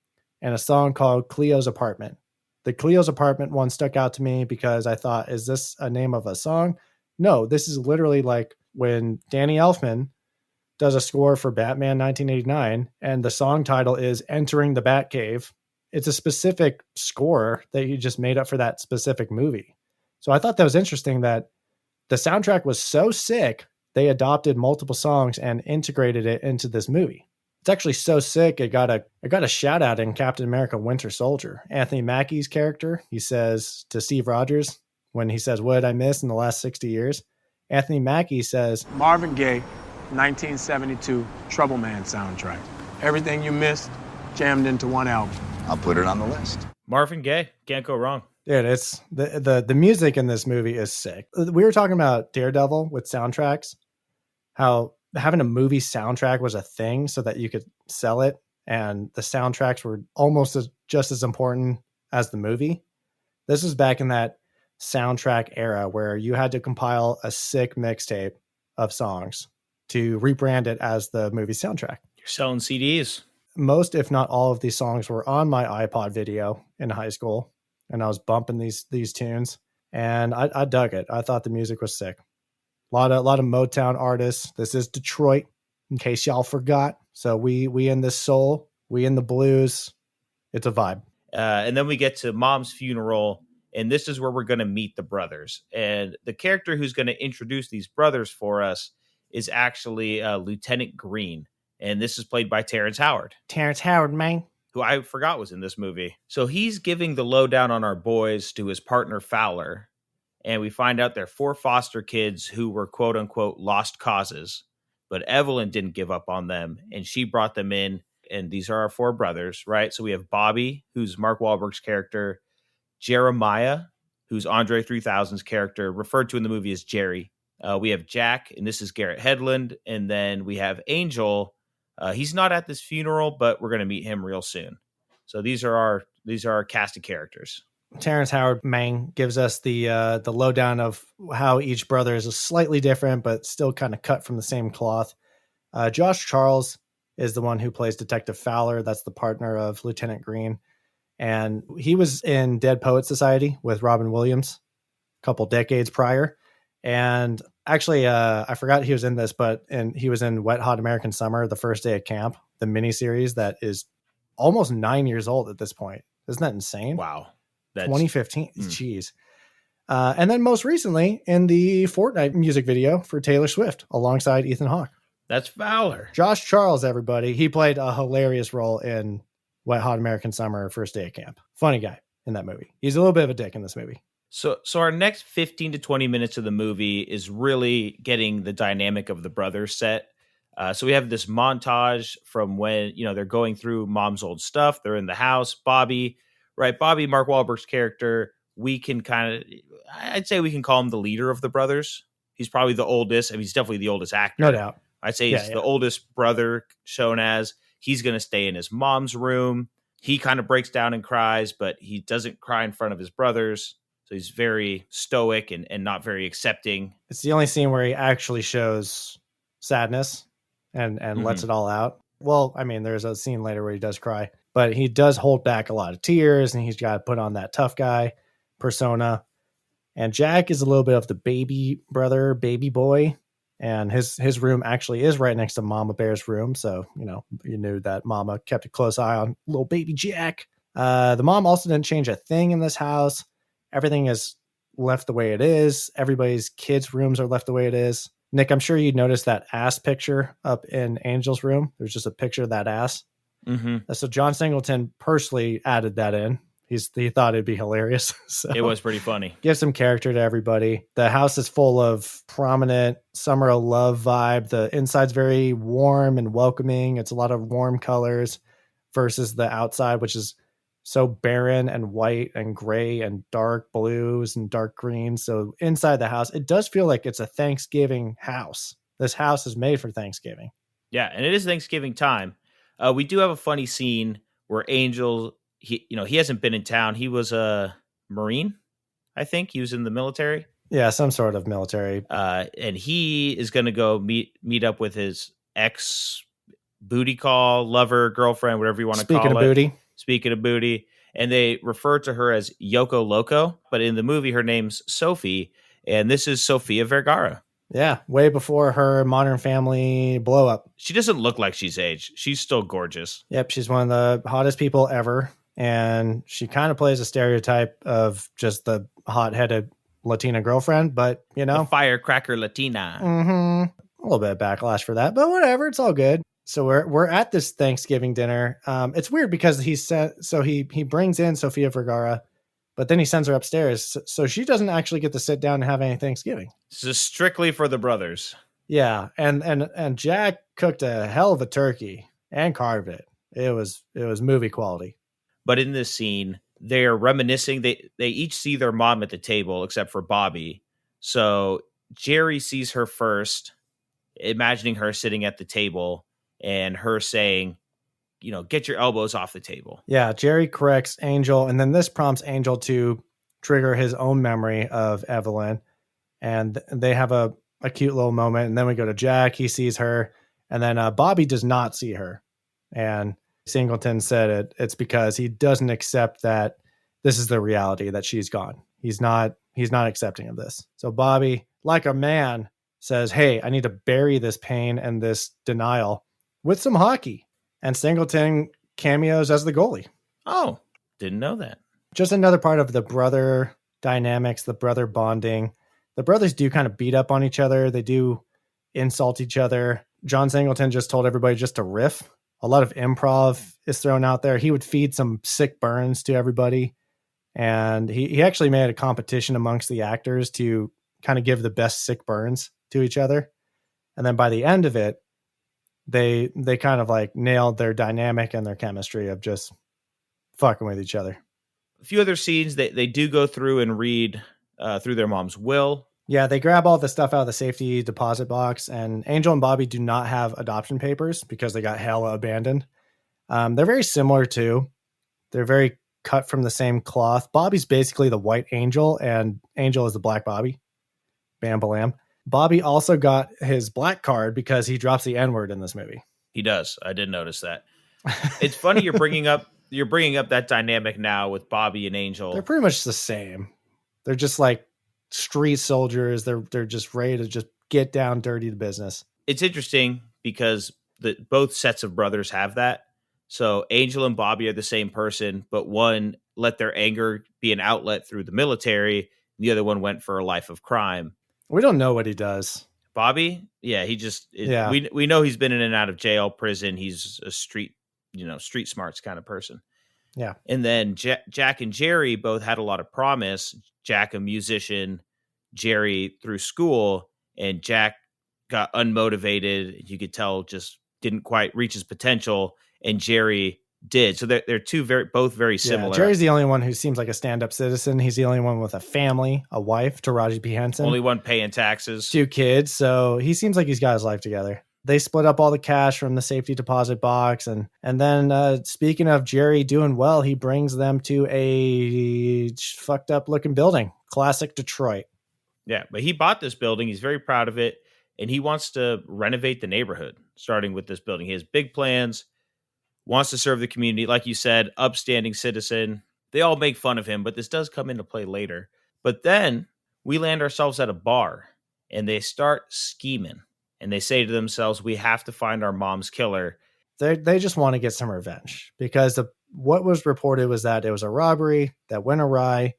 and a song called Cleo's Apartment. The Cleo's Apartment one stuck out to me because I thought, is this a name of a song? No, this is literally like when Danny Elfman does a score for Batman 1989, and the song title is Entering the Batcave. It's a specific score that you just made up for that specific movie. So I thought that was interesting that the soundtrack was so sick, they adopted multiple songs and integrated it into this movie. It's actually so sick, it got a shout out in Captain America Winter Soldier. Anthony Mackie's character, he says to Steve Rogers, when he says, "What did I miss in the last 60 years?" Anthony Mackie says, Marvin Gaye, 1972 Trouble Man soundtrack. Everything you missed, jammed into one album. I'll put it on the list. Marvin Gaye, can't go wrong. Dude, it's the music in this movie is sick. We were talking about Daredevil with soundtracks, how having a movie soundtrack was a thing so that you could sell it, and the soundtracks were almost just as important as the movie. This was back in that soundtrack era where you had to compile a sick mixtape of songs to rebrand it as the movie soundtrack. You're selling CDs. Most, if not all, of these songs were on my iPod video in high school, and I was bumping these tunes, and I dug it. I thought the music was sick. A lot of Motown artists. This is Detroit, in case y'all forgot. So we in this soul, we in the blues. It's a vibe. And then we get to Mom's funeral, and this is where we're going to meet the brothers. And the character who's going to introduce these brothers for us is actually Lieutenant Green. And this is played by Terrence Howard. Terrence Howard, man. Who I forgot was in this movie. So he's giving the lowdown on our boys to his partner Fowler. And we find out they're 4 foster kids who were quote unquote lost causes. But Evelyn didn't give up on them, and she brought them in. And these are our 4 brothers, right? So we have Bobby, who's Mark Wahlberg's character, Jeremiah, who's Andre 3000's character, referred to in the movie as Jerry. We have Jack, and this is Garrett Hedlund. And then we have Angel. He's not at this funeral, but we're going to meet him real soon. So these are our cast of characters. Terrence Howard Mang gives us the lowdown of how each brother is slightly different, but still kind of cut from the same cloth. Josh Charles is the one who plays Detective Fowler. That's the partner of Lieutenant Green. And he was in Dead Poets Society with Robin Williams a couple decades prior. And actually, I forgot he was in this, and he was in Wet Hot American Summer, The First Day of Camp, the miniseries that is almost 9 years old at this point. Isn't that insane? Wow. 2015. Jeez. And then most recently in the Fortnite music video for Taylor Swift alongside Ethan Hawke. That's Fowler. Josh Charles, everybody. He played a hilarious role in Wet Hot American Summer, First Day of Camp. Funny guy in that movie. He's a little bit of a dick in this movie. So our next 15 to 20 minutes of the movie is really getting the dynamic of the brothers set. So we have this montage from when, they're going through Mom's old stuff. They're in the house. Bobby, Mark Wahlberg's character, I'd say we can call him the leader of the brothers. He's probably the oldest. I mean, he's definitely the oldest actor. No doubt. I'd say he's the oldest brother shown as. He's going to stay in his mom's room. He kind of breaks down and cries, but he doesn't cry in front of his brothers. So he's very stoic and not very accepting. It's the only scene where he actually shows sadness and lets it all out. Well, I mean, there's a scene later where he does cry, but he does hold back a lot of tears, and he's got to put on that tough guy persona. And Jack is a little bit of the baby brother, baby boy. And his room actually is right next to Mama Bear's room. So, you knew that Mama kept a close eye on little baby Jack. The mom also didn't change a thing in this house. Everything is left the way it is. Everybody's kids' rooms are left the way it is. Nick, I'm sure you noticed that ass picture up in Angel's room. There's just a picture of that ass. Mm-hmm. So John Singleton personally added that in. He thought it'd be hilarious. So it was pretty funny. Give some character to everybody. The house is full of prominent summer of love vibe. The inside's very warm and welcoming. It's a lot of warm colors versus the outside, which is so barren and white and gray and dark blues and dark greens. So inside the house, it does feel like it's a Thanksgiving house. This house is made for Thanksgiving. Yeah, and it is Thanksgiving time. We do have a funny scene where Angel, he hasn't been in town. He was a Marine, I think. He was in the military. Yeah, some sort of military. And he is going to go meet up with his ex booty call, lover, girlfriend, whatever you want to call it. Speaking of booty. And they refer to her as Yoko Loco, but in the movie, her name's Sophie, and this is Sofia Vergara. Yeah, way before her Modern Family blow up. She doesn't look like she's aged. She's still gorgeous. Yep, she's one of the hottest people ever, and she kind of plays a stereotype of just the hot-headed Latina girlfriend, but, The firecracker Latina. A little bit of backlash for that, but whatever, it's all good. So we're at this Thanksgiving dinner. It's weird because he brings in Sofia Vergara, but then he sends her upstairs. So she doesn't actually get to sit down and have any Thanksgiving. This is strictly for the brothers. Yeah. And Jack cooked a hell of a turkey and carved it. It was movie quality. But in this scene, they're reminiscing. They each see their mom at the table, except for Bobby. So Jerry sees her first, imagining her sitting at the table, and her saying, get your elbows off the table. Yeah, Jerry corrects Angel, and then this prompts Angel to trigger his own memory of Evelyn, and they have a cute little moment, and then we go to Jack. He sees her, and then Bobby does not see her, and Singleton said it's because he doesn't accept that this is the reality, that she's gone. He's not accepting of this. So Bobby, like a man, says, hey, I need to bury this pain and this denial with some hockey. And Singleton cameos as the goalie. Oh, Didn't know that. Just another part of the brother dynamics, the brother bonding. The brothers do kind of beat up on each other. They do insult each other. John Singleton just told everybody just to riff. A lot of improv is thrown out there. He would feed some sick burns to everybody. And he actually made a competition amongst the actors to kind of give the best sick burns to each other. And then by the end of it, they kind of like nailed their dynamic and their chemistry of just fucking with each other. A few other scenes, they do go through and read through their mom's will. Yeah, they grab all the stuff out of the safety deposit box, and Angel and Bobby do not have adoption papers because they got hella abandoned. They're very similar too. They're very cut from the same cloth. Bobby's basically the white Angel, and Angel is the black Bobby. Bam balam. Bobby also got his black card because he drops the N-word in this movie. He does. I did notice that. It's funny you're bringing up that dynamic now with Bobby and Angel. They're pretty much the same. They're just like street soldiers. They're just ready to just get down dirty to business. It's interesting because both sets of brothers have that. So Angel and Bobby are the same person, but one let their anger be an outlet through the military. And the other one went for a life of crime. We don't know what he does. Bobby? Yeah, we know he's been in and out of jail, prison. He's a street smarts kind of person. Yeah. And then Jack and Jerry both had a lot of promise. Jack, a musician, Jerry through school, and Jack got unmotivated. You could tell just didn't quite reach his potential, and Jerry did. So they're both very similar. Yeah, Jerry's the only one who seems like a stand-up citizen. He's the only one with a family, a wife, Taraji P. Henson. Only one paying taxes. 2 kids, so he seems like he's got his life together. They split up all the cash from the safety deposit box. And then speaking of Jerry doing well, he brings them to a fucked up looking building. Classic Detroit. Yeah, but he bought this building. He's very proud of it. And he wants to renovate the neighborhood, starting with this building. He has big plans, wants to serve the community. Like you said, upstanding citizen. They all make fun of him, but this does come into play later. But then we land ourselves at a bar and they start scheming. And they say to themselves, we have to find our mom's killer. They just want to get some revenge because what was reported was that it was a robbery that went awry.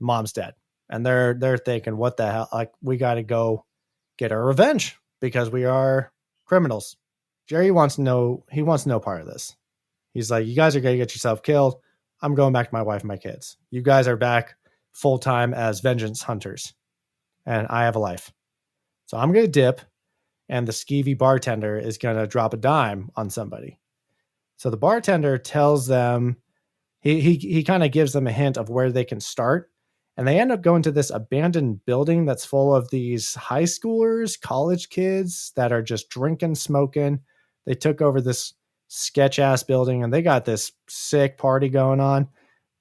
Mom's dead. And they're thinking, what the hell? Like, we got to go get our revenge because we are criminals. Jerry wants no part of this. He's like, you guys are going to get yourself killed. I'm going back to my wife and my kids. You guys are back full time as vengeance hunters. And I have a life. So I'm going to dip. And the skeevy bartender is going to drop a dime on somebody. So the bartender tells them, he kind of gives them a hint of where they can start. And they end up going to this abandoned building that's full of these high schoolers, college kids that are just drinking, smoking. They took over this sketch ass building and they got this sick party going on.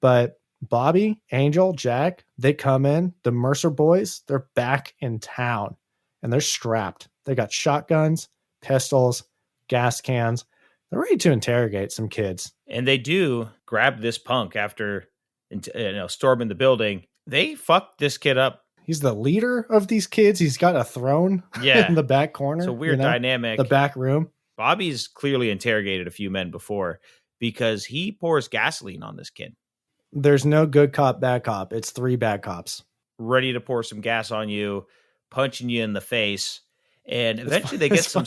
But Bobby, Angel, Jack, they come in, the Mercer boys, they're back in town and they're strapped. They got shotguns, pistols, gas cans. They're ready to interrogate some kids. And they do grab this punk after storming the building. They fucked this kid up. He's the leader of these kids. He's got a throne in the back corner. It's a weird dynamic. The back room. Bobby's clearly interrogated a few men before because he pours gasoline on this kid. There's no good cop, bad cop. It's 3 bad cops. Ready to pour some gas on you, punching you in the face. And eventually they get some...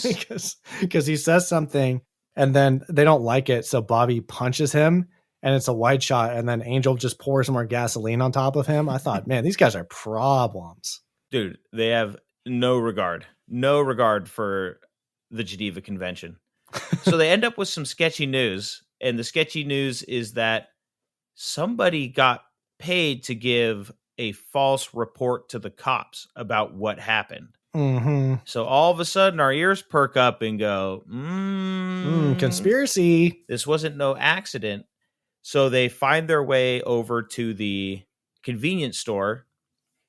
Because he says something and then they don't like it. So Bobby punches him and it's a wide shot. And then Angel just pours more gasoline on top of him. I thought, man, these guys are problems. Dude, they have no regard for the Geneva Convention. So they end up with some sketchy news. And the sketchy news is that somebody got paid to give a false report to the cops about what happened. Mm-hmm. So all of a sudden our ears perk up and go, conspiracy. This wasn't no accident. So they find their way over to the convenience store.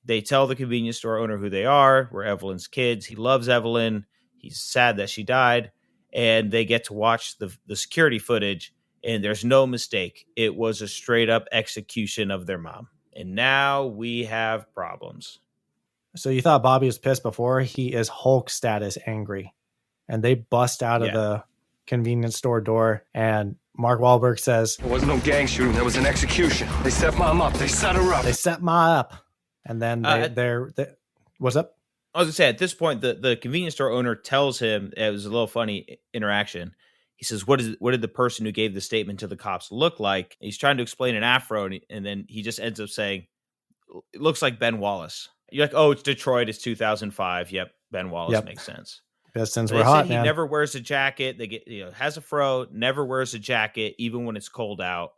They tell the convenience store owner who they are. We're Evelyn's kids. He loves Evelyn. He's sad that she died. And they get to watch the security footage. And there's no mistake. It was a straight up execution of their mom. And now we have problems. So you thought Bobby was pissed before? He is Hulk status angry. And they bust out of the convenience store door. And Mark Wahlberg says, There wasn't no gang shooting. There was an execution. They set Mom up. They set her up. they set Ma up. And then they're what's up? I was going to say, at this point, the convenience store owner tells him, it was a little funny interaction. He says, what did the person who gave the statement to the cops look like? He's trying to explain an afro, and then he just ends up saying, it looks like Ben Wallace. You're like, oh, it's Detroit. It's 2005. Yep, Ben Wallace makes sense. Pistons They were hot, said man. he never wears a jacket. They get, has a fro, never wears a jacket, even when it's cold out,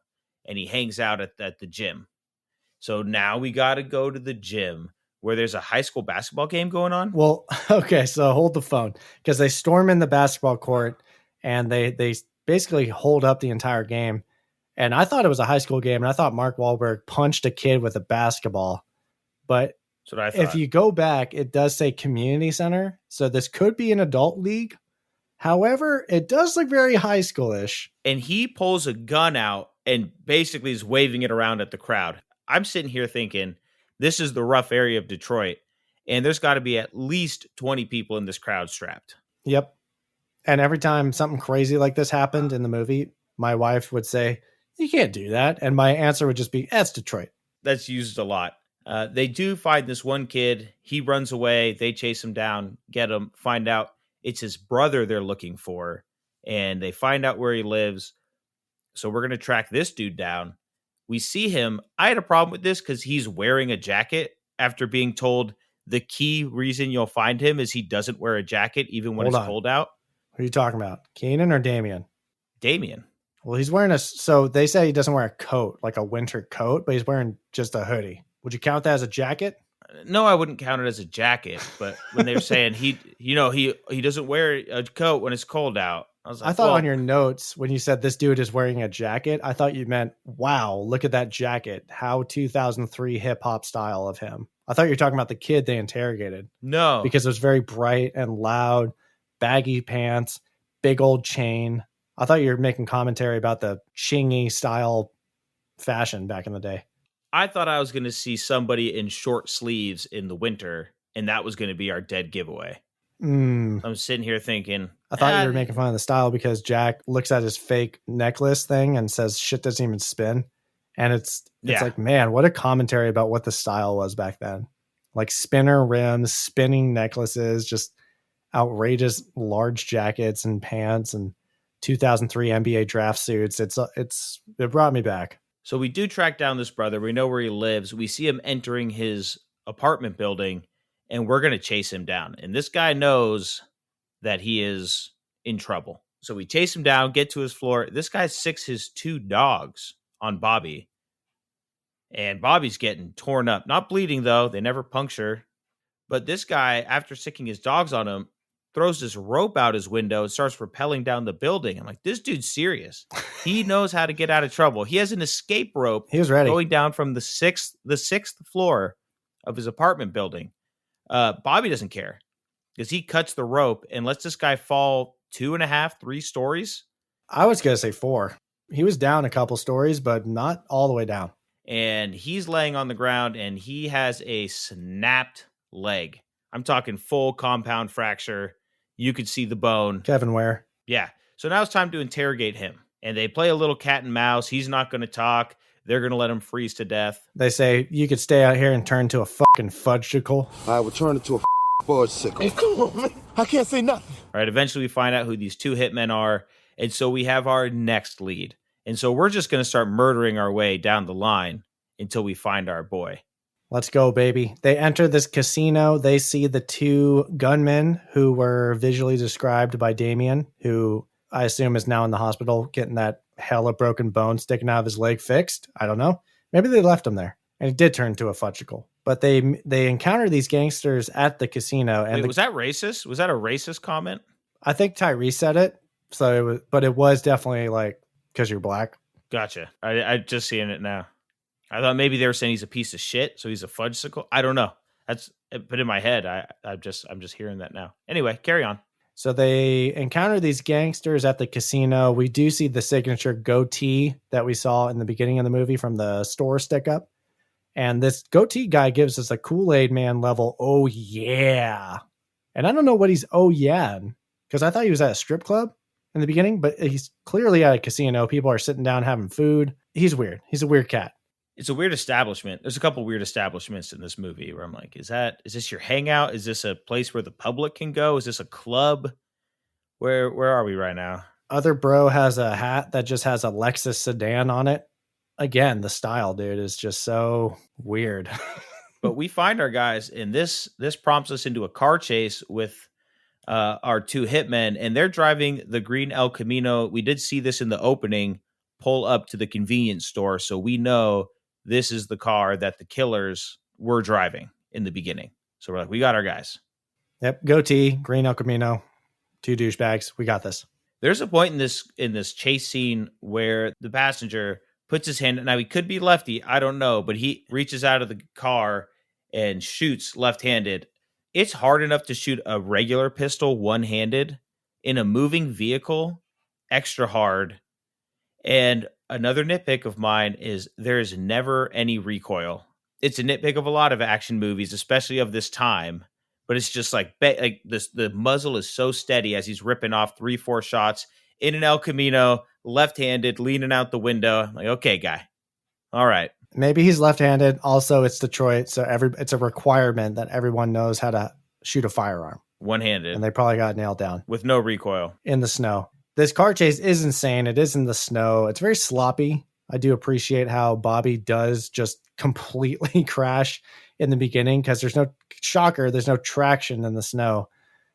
and he hangs out at the gym. So now we got to go to the gym where there's a high school basketball game going on. Well, okay, so hold the phone, because they storm in the basketball court and they basically hold up the entire game. And I thought it was a high school game, and I thought Mark Wahlberg punched a kid with a basketball. But That's what I thought. if you go back, it does say community center. So this could be an adult league. However, it does look very high schoolish. And he pulls a gun out and basically is waving it around at the crowd. I'm sitting here thinking, this is the rough area of Detroit, and there's got to be at least 20 people in this crowd strapped. Yep. And every time something crazy like this happened in the movie, my wife would say, you can't do that. And my answer would just be, that's Detroit. That's used a lot. They do find this one kid. He runs away. They chase him down, get him, find out it's his brother they're looking for, and they find out where he lives. So we're going to track this dude down. We see him. I had a problem with this because he's wearing a jacket after being told the key reason you'll find him is he doesn't wear a jacket even when it's cold out. Who are you talking about? Keenan or Damien? Damien. Well, he's wearing so they say he doesn't wear a coat, like a winter coat, but he's wearing just a hoodie. Would you count that as a jacket? No, I wouldn't count it as a jacket, but when they were saying he doesn't wear a coat when it's cold out. I thought on your notes, when you said this dude is wearing a jacket, I thought you meant, wow, look at that jacket. How 2003 hip hop style of him. I thought you were talking about the kid they interrogated. No. Because it was very bright and loud, baggy pants, big old chain. I thought you were making commentary about the chingy style fashion back in the day. I thought I was going to see somebody in short sleeves in the winter, and that was going to be our dead giveaway. I'm sitting here thinking, I thought you were making fun of the style because Jack looks at his fake necklace thing and says shit doesn't even spin. And it's like, man, what a commentary about what the style was back then. Like spinner rims, spinning necklaces, just outrageous large jackets and pants and 2003 NBA draft suits. It brought me back. So we do track down this brother. We know where he lives. We see him entering his apartment building, and we're going to chase him down. And this guy knows that he is in trouble. So we chase him down, get to his floor. This guy sicks his 2 dogs on Bobby. And Bobby's getting torn up. Not bleeding, though. They never puncture. But this guy, after sicking his dogs on him, throws this rope out his window and starts rappelling down the building. I'm like, this dude's serious. He knows how to get out of trouble. He has an escape rope. He was ready. Going down from the sixth floor of his apartment building. Bobby doesn't care because he cuts the rope and lets this guy fall 2.5, 3 stories. I was going to say 4. He was down a couple stories, but not all the way down. And he's laying on the ground and he has a snapped leg. I'm talking full compound fracture. You could see the bone. Kevin Ware. Yeah. So now it's time to interrogate him. And they play a little cat and mouse. He's not going to talk. They're going to let him freeze to death. They say, you could stay out here and turn to a fucking fudgesicle. I would turn into a fudgesicle. Hey, come on, man. I can't say nothing. All right. Eventually we find out who these 2 hitmen are. And so we have our next lead. And so we're just going to start murdering our way down the line until we find our boy. Let's go, baby. They enter this casino. They see the 2 gunmen who were visually described by Damien, who I assume is now in the hospital getting that hella broken bone sticking out of his leg fixed. I don't know. Maybe they left him there. And it did turn to a fudgesicle. But they encounter these gangsters at the casino. And was that racist? Was that a racist comment? I think Tyrese said it. So it was definitely like, because you're black. Gotcha. I just seeing it now. I thought maybe they were saying he's a piece of shit, so he's a fudgesicle. I don't know. But in my head, I'm just hearing that now. Anyway, carry on. So they encounter these gangsters at the casino. We do see the signature goatee that we saw in the beginning of the movie from the store stick up. And this goatee guy gives us a Kool-Aid Man level, oh yeah. And I don't know what he's oh yeah, because I thought he was at a strip club. in the beginning, but he's clearly at a casino. People are sitting down having food. He's weird. He's a weird cat. It's a weird establishment. There's a couple weird establishments in this movie where I'm like, is this your hangout? Is this a place where the public can go? Is this a club? Where are we right now? Other bro has a hat that just has a Lexus sedan on it. Again, the style, dude, is just so weird. But we find our guys, and this prompts us into a car chase with our two hitmen, and they're driving the green El Camino. We did see this in the opening, pull up to the convenience store, so we know this is the car that the killers were driving in the beginning. So we're like, we got our guys. Yep, goatee, green El Camino, two douchebags. We got this. There's a point in this chase scene where the passenger puts his hand. Now he could be lefty, I don't know, but he reaches out of the car and shoots left-handed. It's hard enough to shoot a regular pistol one-handed. In a moving vehicle, extra hard. And another nitpick of mine is there is never any recoil. It's a nitpick of a lot of action movies, especially of this time. But it's just like this. The muzzle is so steady as he's ripping off 3-4 shots in an El Camino, left-handed, leaning out the window. I'm like, okay, guy. All right. Maybe he's left-handed. Also, it's Detroit, so it's a requirement that everyone knows how to shoot a firearm. One-handed. And they probably got nailed down. With no recoil. In the snow. This car chase is insane. It is in the snow. It's very sloppy. I do appreciate how Bobby does just completely crash in the beginning because there's no shocker. There's no traction in the snow.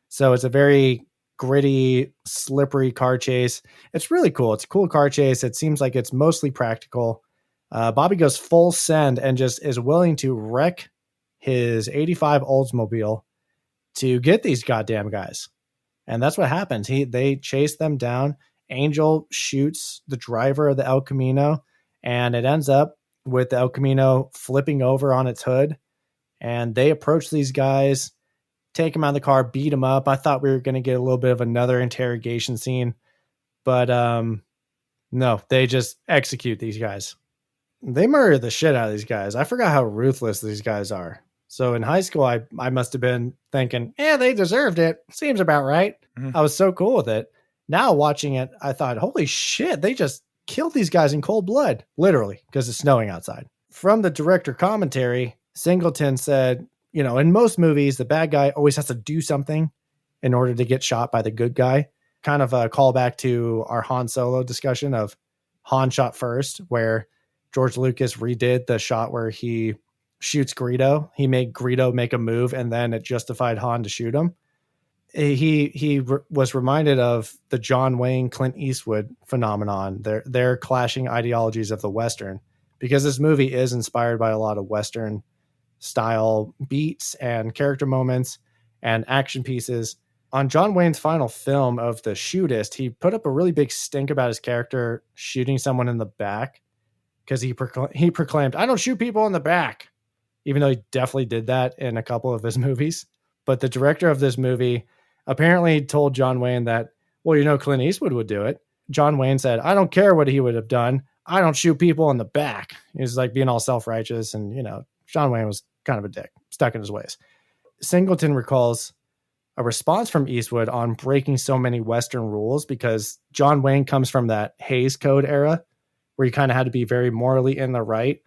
So it's a very gritty, slippery car chase. It's really cool. It's a cool car chase. It seems like it's mostly practical. Bobby goes full send and just is willing to wreck his 85 Oldsmobile to get these goddamn guys. And that's what happens. They chase them down. Angel shoots the driver of the El Camino, and it ends up with the El Camino flipping over on its hood. And they approach these guys, take them out of the car, beat them up. I thought we were going to get a little bit of another interrogation scene, but no, they just execute these guys. They murder the shit out of these guys. I forgot how ruthless these guys are. So in high school, I must have been thinking, they deserved it. Seems about right. Mm-hmm. I was so cool with it. Now watching it, I thought, holy shit, they just killed these guys in cold blood, literally, because it's snowing outside. From the director commentary, Singleton said, in most movies, the bad guy always has to do something in order to get shot by the good guy. Kind of a callback to our Han Solo discussion of Han shot first, where George Lucas redid the shot where he shoots Greedo. He made Greedo make a move, and then it justified Han to shoot him. He was reminded of the John Wayne, Clint Eastwood phenomenon, their clashing ideologies of the Western, because this movie is inspired by a lot of Western style beats and character moments and action pieces. On John Wayne's final film of The Shootist, he put up a really big stink about his character shooting someone in the back because he proclaimed, "I don't shoot people in the back," even though he definitely did that in a couple of his movies. But the director of this movie apparently told John Wayne that, Clint Eastwood would do it. John Wayne said, "I don't care what he would have done. I don't shoot people in the back." He was like being all self-righteous, and, John Wayne was kind of a dick, stuck in his ways. Singleton recalls a response from Eastwood on breaking so many Western rules because John Wayne comes from that Hays Code era where you kind of had to be very morally in the right,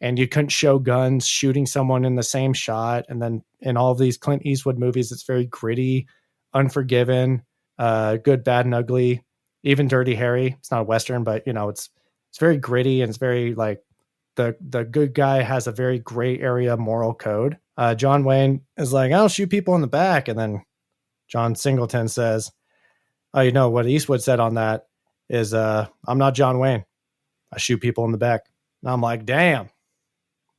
and you couldn't show guns shooting someone in the same shot. And then in all of these Clint Eastwood movies, it's very gritty, Unforgiven, Good, Bad, and Ugly, even Dirty Harry. It's not a Western, but it's very gritty, and it's very like the good guy has a very gray area moral code. John Wayne is like, "I don't shoot people in the back," and then John Singleton says, "Oh, what Eastwood said on that is, I'm not John Wayne. I shoot people in the back." And I'm like, damn.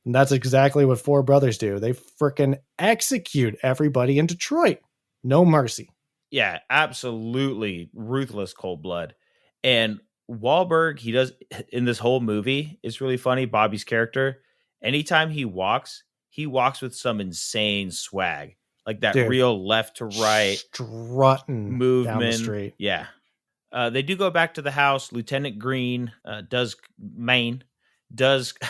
And that's exactly what Four Brothers do. They freaking execute everybody in Detroit. No mercy. Yeah, absolutely ruthless cold blood. And Wahlberg, he does in this whole movie, it's really funny. Bobby's character, anytime he walks with some insane swag, like that real left to right strutting movement. Down the street. Yeah. They do go back to the house. Lieutenant Green does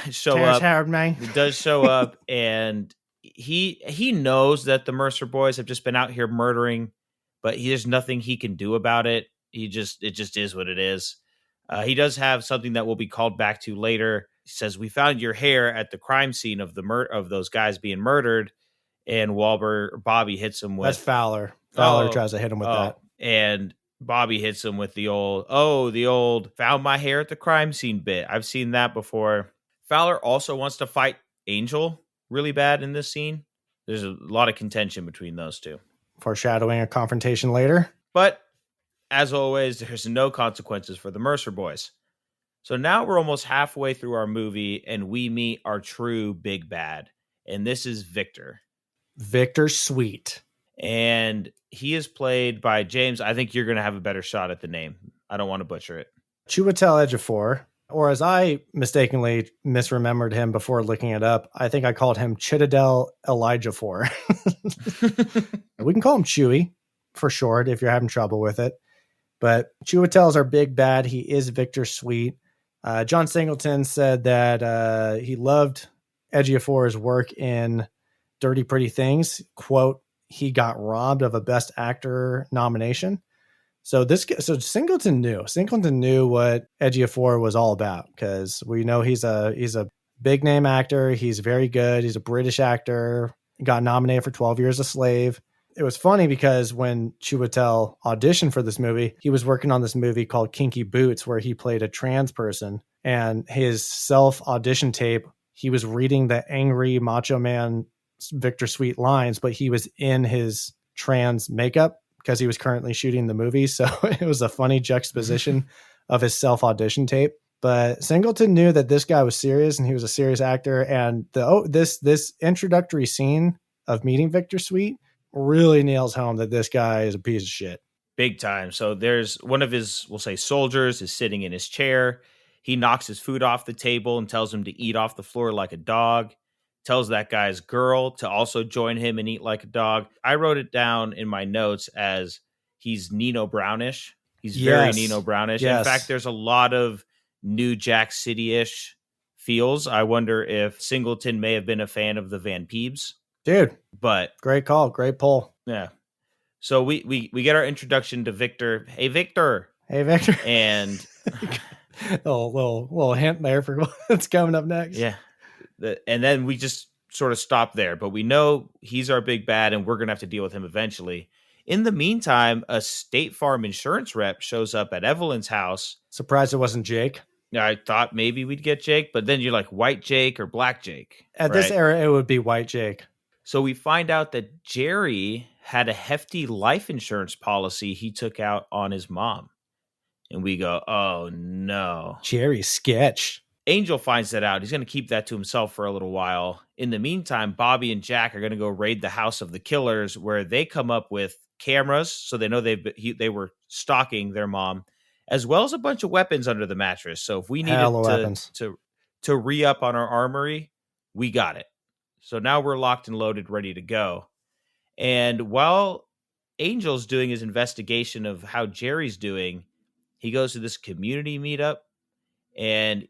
show up. Howard Maine does show up, and he knows that the Mercer boys have just been out here murdering, but there's nothing he can do about it. it just is what it is. He does have something that will be called back to later. He says, "We found your hair at the crime scene of of those guys being murdered." And Bobby hits him with... That's Fowler. Fowler tries to hit him with that. And Bobby hits him with the old "found my hair at the crime scene" bit. I've seen that before. Fowler also wants to fight Angel really bad in this scene. There's a lot of contention between those two. Foreshadowing a confrontation later. But as always, there's no consequences for the Mercer boys. So now we're almost halfway through our movie and we meet our true big bad. And this is Victor. Victor Sweet. And he is played by James. I think you're going to have a better shot at the name. I don't want to butcher it. Chiwetel Ejiofor, or as I mistakenly misremembered him before looking it up, I think I called him Chidadel Elijahfor. We can call him Chewy for short if you're having trouble with it. But Chiwetel is our big bad. He is Victor Sweet. John Singleton said that he loved Ejiofor's work in Dirty Pretty Things. Quote, "He got robbed of a Best Actor nomination." So Singleton knew what Ejiofor was all about, because we know he's a big name actor. He's very good. He's a British actor. Got nominated for 12 Years a Slave. It was funny because when Chiwetel auditioned for this movie, he was working on this movie called Kinky Boots, where he played a trans person, and his self audition tape, he was reading the angry Macho Man Victor Sweet lines, but he was in his trans makeup because he was currently shooting the movie. So it was a funny juxtaposition of his self audition tape. But Singleton knew that this guy was serious and he was a serious actor. And this introductory scene of meeting Victor Sweet really nails home that this guy is a piece of shit. Big time. So there's one of his, we'll say, soldiers is sitting in his chair. He knocks his food off the table and tells him to eat off the floor like a dog. Tells that guy's girl to also join him and eat like a dog. I wrote it down in my notes as he's Nino Brownish. He's very Nino Brownish. Yes. In fact, there's a lot of New Jack City-ish feels. I wonder if Singleton may have been a fan of the Van Peebles. Dude, but great call. Great pull. Yeah. So we get our introduction to Victor. Hey, Victor. Hey, Victor. And little hint there for what's coming up next. Yeah. And then we just sort of stop there, but we know he's our big bad and we're going to have to deal with him eventually. In the meantime, a State Farm insurance rep shows up at Evelyn's house. Surprised it wasn't Jake. I thought maybe we'd get Jake, but then you're like white Jake or black Jake. At this era, it would be white Jake. So we find out that Jerry had a hefty life insurance policy he took out on his mom. And we go, oh no. Jerry sketch. Angel finds that out. He's going to keep that to himself for a little while. In the meantime, Bobby and Jack are going to go raid the house of the killers, where they come up with cameras, so they know they were stalking their mom, as well as a bunch of weapons under the mattress. So if we needed to re-up on our armory, we got it. So now we're locked and loaded, ready to go. And while Angel's doing his investigation of how Jerry's doing, he goes to this community meetup, and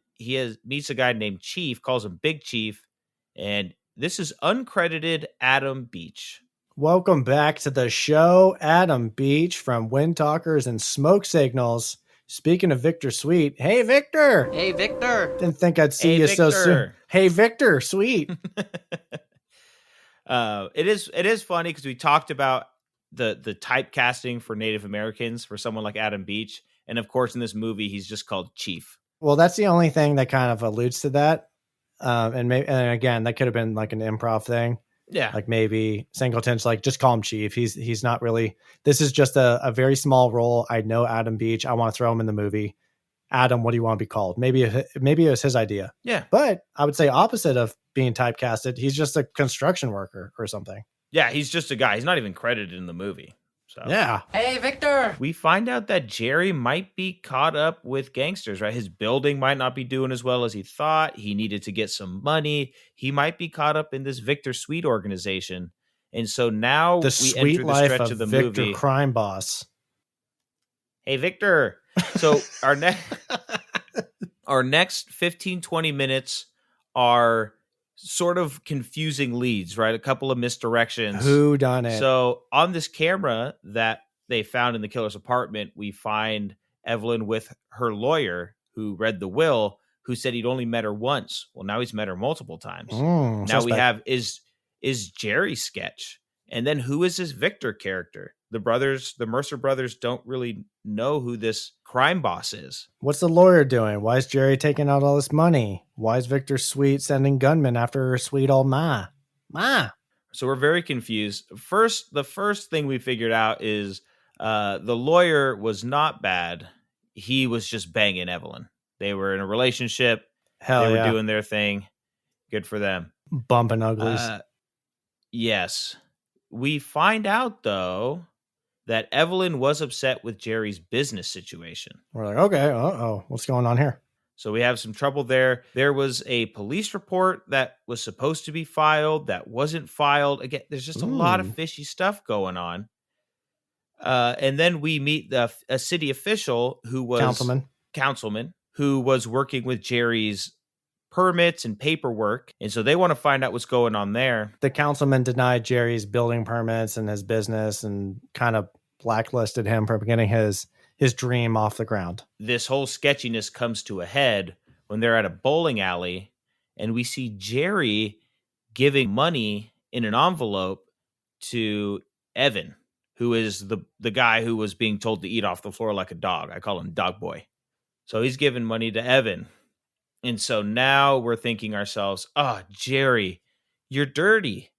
meets a guy named Chief, calls him Big Chief, and this is uncredited Adam Beach. Welcome back to the show, Adam Beach from Wind Talkers and Smoke Signals. Speaking of Victor Sweet, hey Victor! Hey Victor! Didn't think I'd see you so soon. Hey Victor, sweet. It is funny because we talked about the typecasting for Native Americans for someone like Adam Beach, and of course in this movie he's just called Chief. Well, that's the only thing that kind of alludes to that. And again, that could have been like an improv thing. Yeah. Like maybe Singleton's like, just call him Chief. He's not really, this is just a very small role. I know Adam Beach. I want to throw him in the movie. Adam, what do you want to be called? Maybe it was his idea. Yeah. But I would say opposite of being typecasted, he's just a construction worker or something. Yeah. He's just a guy. He's not even credited in the movie. So yeah. Hey, Victor. We find out that Jerry might be caught up with gangsters, right? His building might not be doing as well as he thought. He needed to get some money. He might be caught up in this Victor Sweet organization. And so now the we sweet enter the life stretch of the Victor movie. Crime Boss. Hey, Victor. So our next 15, 20 minutes are sort of confusing leads, right? A couple of misdirections. Who done it? So on this camera that they found in the killer's apartment, we find Evelyn with her lawyer who read the will, who said he'd only met her once. Well, now he's met her multiple times. Now we have is Jerry's sketch. And then who is this Victor character? The Mercer brothers don't really know who this crime boss is. What's the lawyer doing? Why is Jerry taking out all this money? Why is Victor Sweet sending gunmen after her sweet old ma? So we're very confused. The first thing we figured out is the lawyer was not bad. He was just banging Evelyn. They were in a relationship. They were doing their thing. Good for them. Bumping uglies. Yes. We find out, though, that Evelyn was upset with Jerry's business situation. We're like, okay, what's going on here? So we have some trouble there. There was a police report that was supposed to be filed that wasn't filed. Again, there's just a lot of fishy stuff going on. And then we meet a city official who was councilman who was working with Jerry's permits and paperwork. And so they want to find out what's going on there. The councilman denied Jerry's building permits and his business and kind of blacklisted him from getting his dream off the ground. This whole sketchiness comes to a head when they're at a bowling alley and we see Jerry giving money in an envelope to Evan, who is the guy who was being told to eat off the floor like a dog. I call him Dog Boy. So he's giving money to Evan. And so now we're thinking ourselves, Jerry, you're dirty.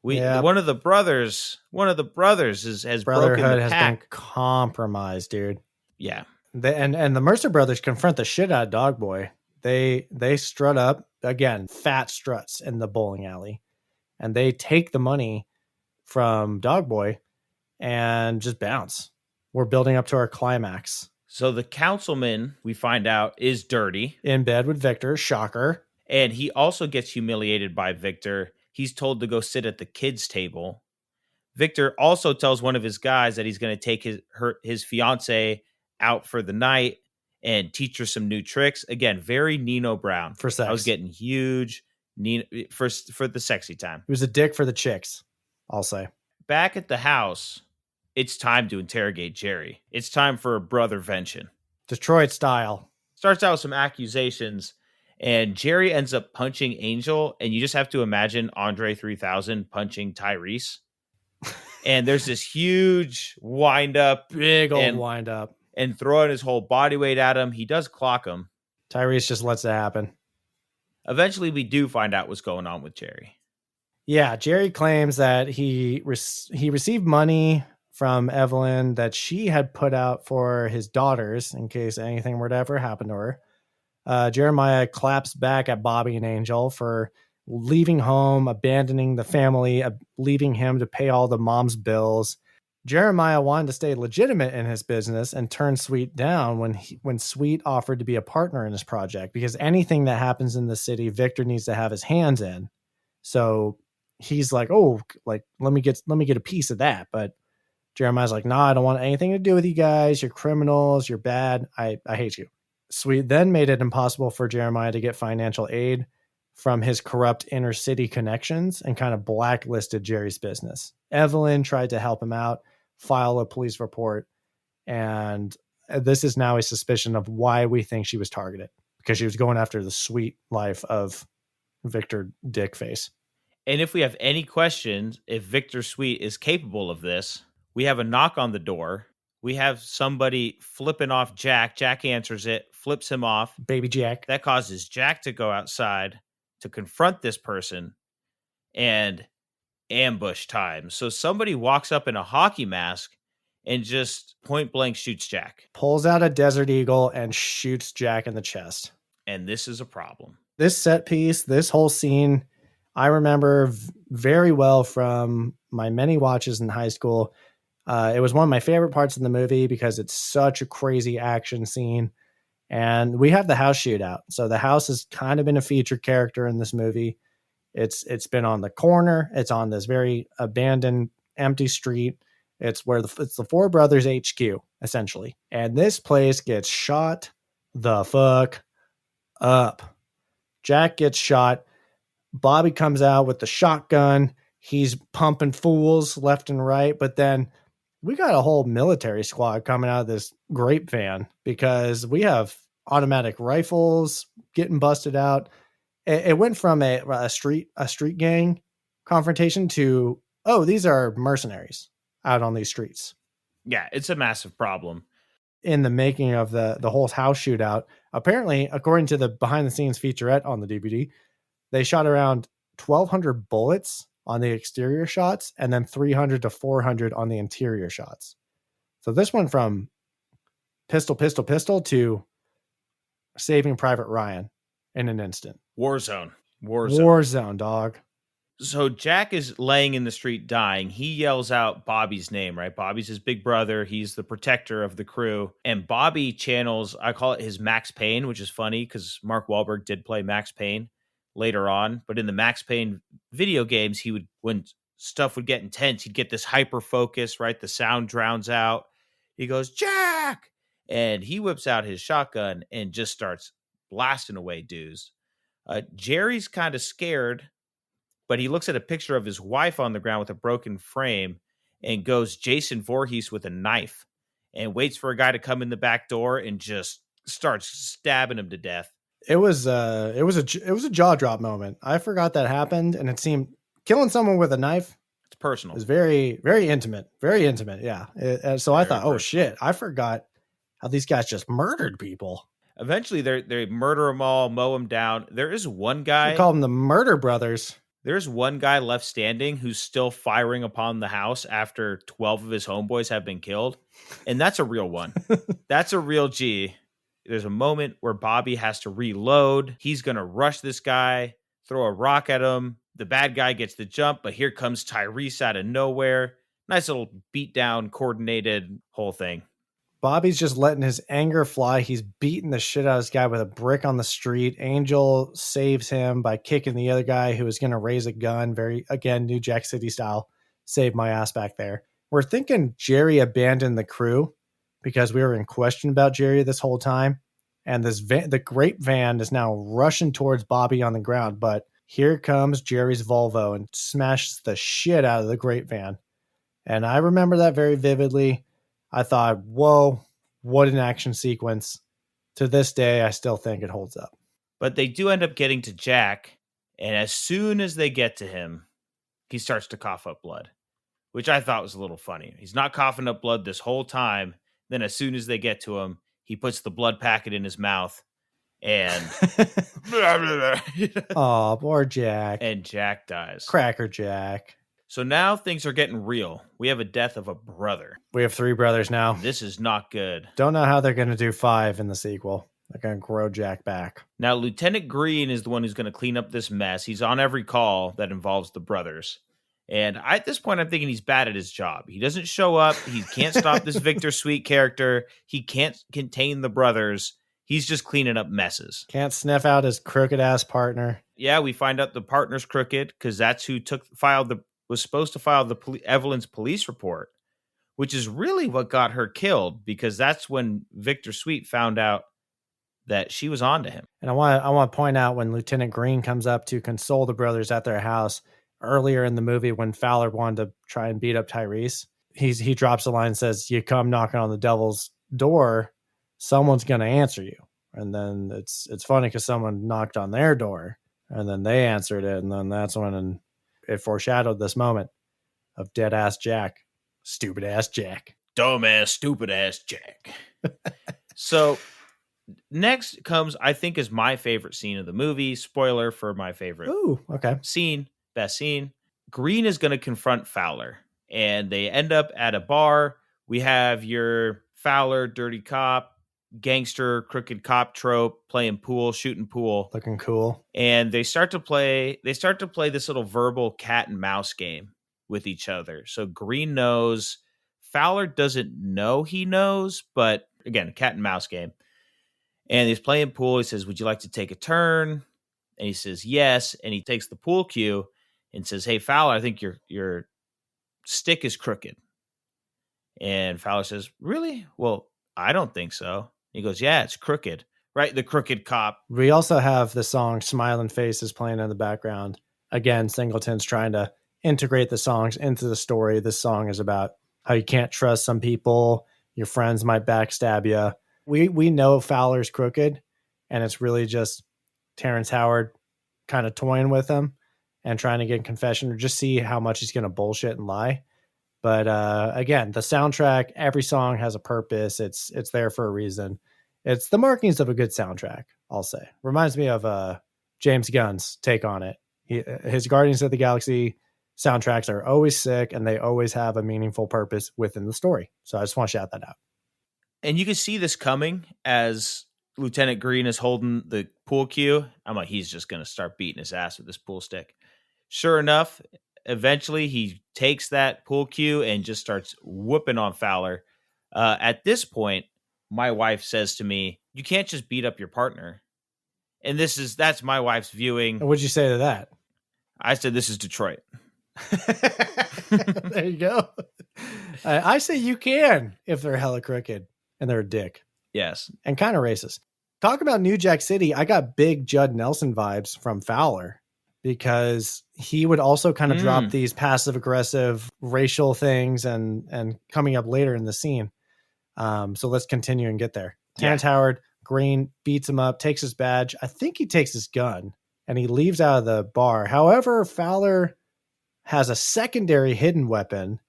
One of the brothers has broken the pact. Been compromised, dude. Yeah. And the Mercer brothers confront the shit out of Dog Boy. They strut up, again, fat struts in the bowling alley. And they take the money from Dog Boy and just bounce. We're building up to our climax. So the councilman, we find out, is dirty. In bed with Victor, shocker. And he also gets humiliated by Victor. He's told to go sit at the kids' table. Victor also tells one of his guys that he's going to take his fiance out for the night and teach her some new tricks. Again, very Nino Brown. For sex. I was getting huge Nino, for the sexy time. He was a dick for the chicks, I'll say. Back at the house, it's time to interrogate Jerry. It's time for a brothervention. Detroit style. Starts out with some accusations, and Jerry ends up punching Angel, and you just have to imagine Andre 3000 punching Tyrese. And there's this huge wind-up. Big old wind-up. And throwing his whole body weight at him. He does clock him. Tyrese just lets it happen. Eventually, we do find out what's going on with Jerry. Yeah, Jerry claims that he received money from Evelyn that she had put out for his daughters in case anything were to ever happen to her. Jeremiah claps back at Bobby and Angel for leaving home, abandoning the family, leaving him to pay all the mom's bills. Jeremiah wanted to stay legitimate in his business and turn Sweet down when Sweet offered to be a partner in his project, because anything that happens in the city, Victor needs to have his hands in. So he's like, let me get a piece of that. But Jeremiah's like, nah, I don't want anything to do with you guys. You're criminals. You're bad. I hate you. Sweet then made it impossible for Jeremiah to get financial aid from his corrupt inner city connections and kind of blacklisted Jerry's business. Evelyn tried to help him out, file a police report. And this is now a suspicion of why we think she was targeted, because she was going after the sweet life of Victor Dickface. And if we have any questions, if Victor Sweet is capable of this, we have a knock on the door. We have somebody flipping off Jack. Jack answers it, flips him off. Baby Jack. That causes Jack to go outside to confront this person, and ambush time. So somebody walks up in a hockey mask and just point blank shoots Jack. Pulls out a Desert Eagle and shoots Jack in the chest. And this is a problem. This set piece, this whole scene, I remember very well from my many watches in high school. It was one of my favorite parts of the movie because it's such a crazy action scene. And we have the house shootout. So the house has kind of been a featured character in this movie. It's been on the corner. It's on this very abandoned, empty street. It's where it's the Four Brothers HQ, essentially. And this place gets shot the fuck up. Jack gets shot. Bobby comes out with the shotgun. He's pumping fools left and right. But then we got a whole military squad coming out of this grape van because we have automatic rifles getting busted out. It went from a street gang confrontation to, oh, these are mercenaries out on these streets. Yeah, it's a massive problem. In the making of the whole house shootout, apparently, according to the behind the scenes featurette on the DVD, they shot around 1,200 bullets on the exterior shots and then 300 to 400 on the interior shots. So this went from pistol to Saving Private Ryan in an instant. Warzone, dog. So Jack is laying in the street dying. He yells out Bobby's name, right? Bobby's his big brother. He's the protector of the crew. And Bobby channels, I call it his Max Payne, which is funny because Mark Wahlberg did play Max Payne later on. But in the Max Payne video games, he would, when stuff would get intense, he'd get this hyper focus, right? The sound drowns out. He goes, Jack! And he whips out his shotgun and just starts blasting away dudes. Jerry's kind of scared, but he looks at a picture of his wife on the ground with a broken frame and goes Jason Voorhees with a knife and waits for a guy to come in the back door and just starts stabbing him to death. It was a jaw drop moment. I forgot that happened, and it seemed killing someone with a knife. It's personal. It's very, very intimate. Very intimate. Yeah. So I thought, oh shit, I forgot how these guys just murdered people. Eventually, they murder them all, mow them down. There is one guy. We call them the Murder Brothers. There's one guy left standing who's still firing upon the house after 12 of his homeboys have been killed. And that's a real one. That's a real G. There's a moment where Bobby has to reload. He's going to rush this guy, throw a rock at him. The bad guy gets the jump, but here comes Tyrese out of nowhere. Nice little beat down, coordinated whole thing. Bobby's just letting his anger fly. He's beating the shit out of this guy with a brick on the street. Angel saves him by kicking the other guy who was going to raise a gun. Very, again, New Jack City style. Saved my ass back there. We're thinking Jerry abandoned the crew because we were in question about Jerry this whole time. And the grape van is now rushing towards Bobby on the ground. But here comes Jerry's Volvo and smashes the shit out of the grape van. And I remember that very vividly. I thought, whoa, what an action sequence. To this day, I still think it holds up. But they do end up getting to Jack, and as soon as they get to him, he starts to cough up blood, which I thought was a little funny. He's not coughing up blood this whole time. Then as soon as they get to him, he puts the blood packet in his mouth, and... Oh, poor Jack. And Jack dies. Cracker Jack. So now things are getting real. We have a death of a brother. We have 3 brothers now. This is not good. Don't know how they're going to do 5 in the sequel. They're going to grow Jack back. Now, Lieutenant Green is the one who's going to clean up this mess. He's on every call that involves the brothers. And at this point, I'm thinking he's bad at his job. He doesn't show up. He can't stop this Victor Sweet character. He can't contain the brothers. He's just cleaning up messes. Can't sniff out his crooked ass partner. Yeah, we find out the partner's crooked because that's who was supposed to file Evelyn's police report, which is really what got her killed, because that's when Victor Sweet found out that she was onto him. And I want to point out when Lieutenant Green comes up to console the brothers at their house earlier in the movie when Fowler wanted to try and beat up Tyrese, he drops a line and says, "You come knocking on the devil's door, someone's going to answer you." And then it's funny because someone knocked on their door and then they answered it. And then that's when it foreshadowed this moment of dead ass Jack, stupid ass Jack, dumb ass, stupid ass Jack. So next comes, I think, is my favorite scene of the movie. Spoiler for my favorite scene, best scene. Green is going to confront Fowler, and they end up at a bar. We have your Fowler, dirty cop, gangster, crooked cop trope, playing pool, shooting pool, looking cool. And they start to play this little verbal cat and mouse game with each other. So Green knows, Fowler doesn't know he knows, but again, cat and mouse game. And he's playing pool. He says, "Would you like to take a turn?" And he says, "Yes." And he takes the pool cue and says, "Hey, Fowler, I think your stick is crooked." And Fowler says, "Really? Well, I don't think so." He goes, "Yeah, it's crooked." Right? The crooked cop. We also have the song Smiling Faces playing in the background. Again, Singleton's trying to integrate the songs into the story. This song is about how you can't trust some people. Your friends might backstab you. We know Fowler's crooked, and it's really just Terrence Howard kind of toying with him and trying to get a confession or just see how much he's going to bullshit and lie. But again, the soundtrack, every song has a purpose. It's there for a reason. It's the markings of a good soundtrack, I'll say. Reminds me of James Gunn's take on it. His Guardians of the Galaxy soundtracks are always sick, and they always have a meaningful purpose within the story. So I just want to shout that out. And you can see this coming as Lieutenant Green is holding the pool cue. I'm like, he's just going to start beating his ass with this pool stick. Sure enough, eventually he takes that pool cue and just starts whooping on Fowler. At this point, my wife says to me, you can't just beat up your partner. And that's my wife's viewing. And what'd you say to that? I said, this is Detroit. There you go. I say you can if they're hella crooked and they're a dick. Yes. And kind of racist. Talk about New Jack City. I got big Judd Nelson vibes from Fowler because he would also kind of drop these passive aggressive racial things and coming up later in the scene. So let's continue and get there. Terrence Howard, Green beats him up, takes his badge. I think he takes his gun and he leaves out of the bar. However, Fowler has a secondary hidden weapon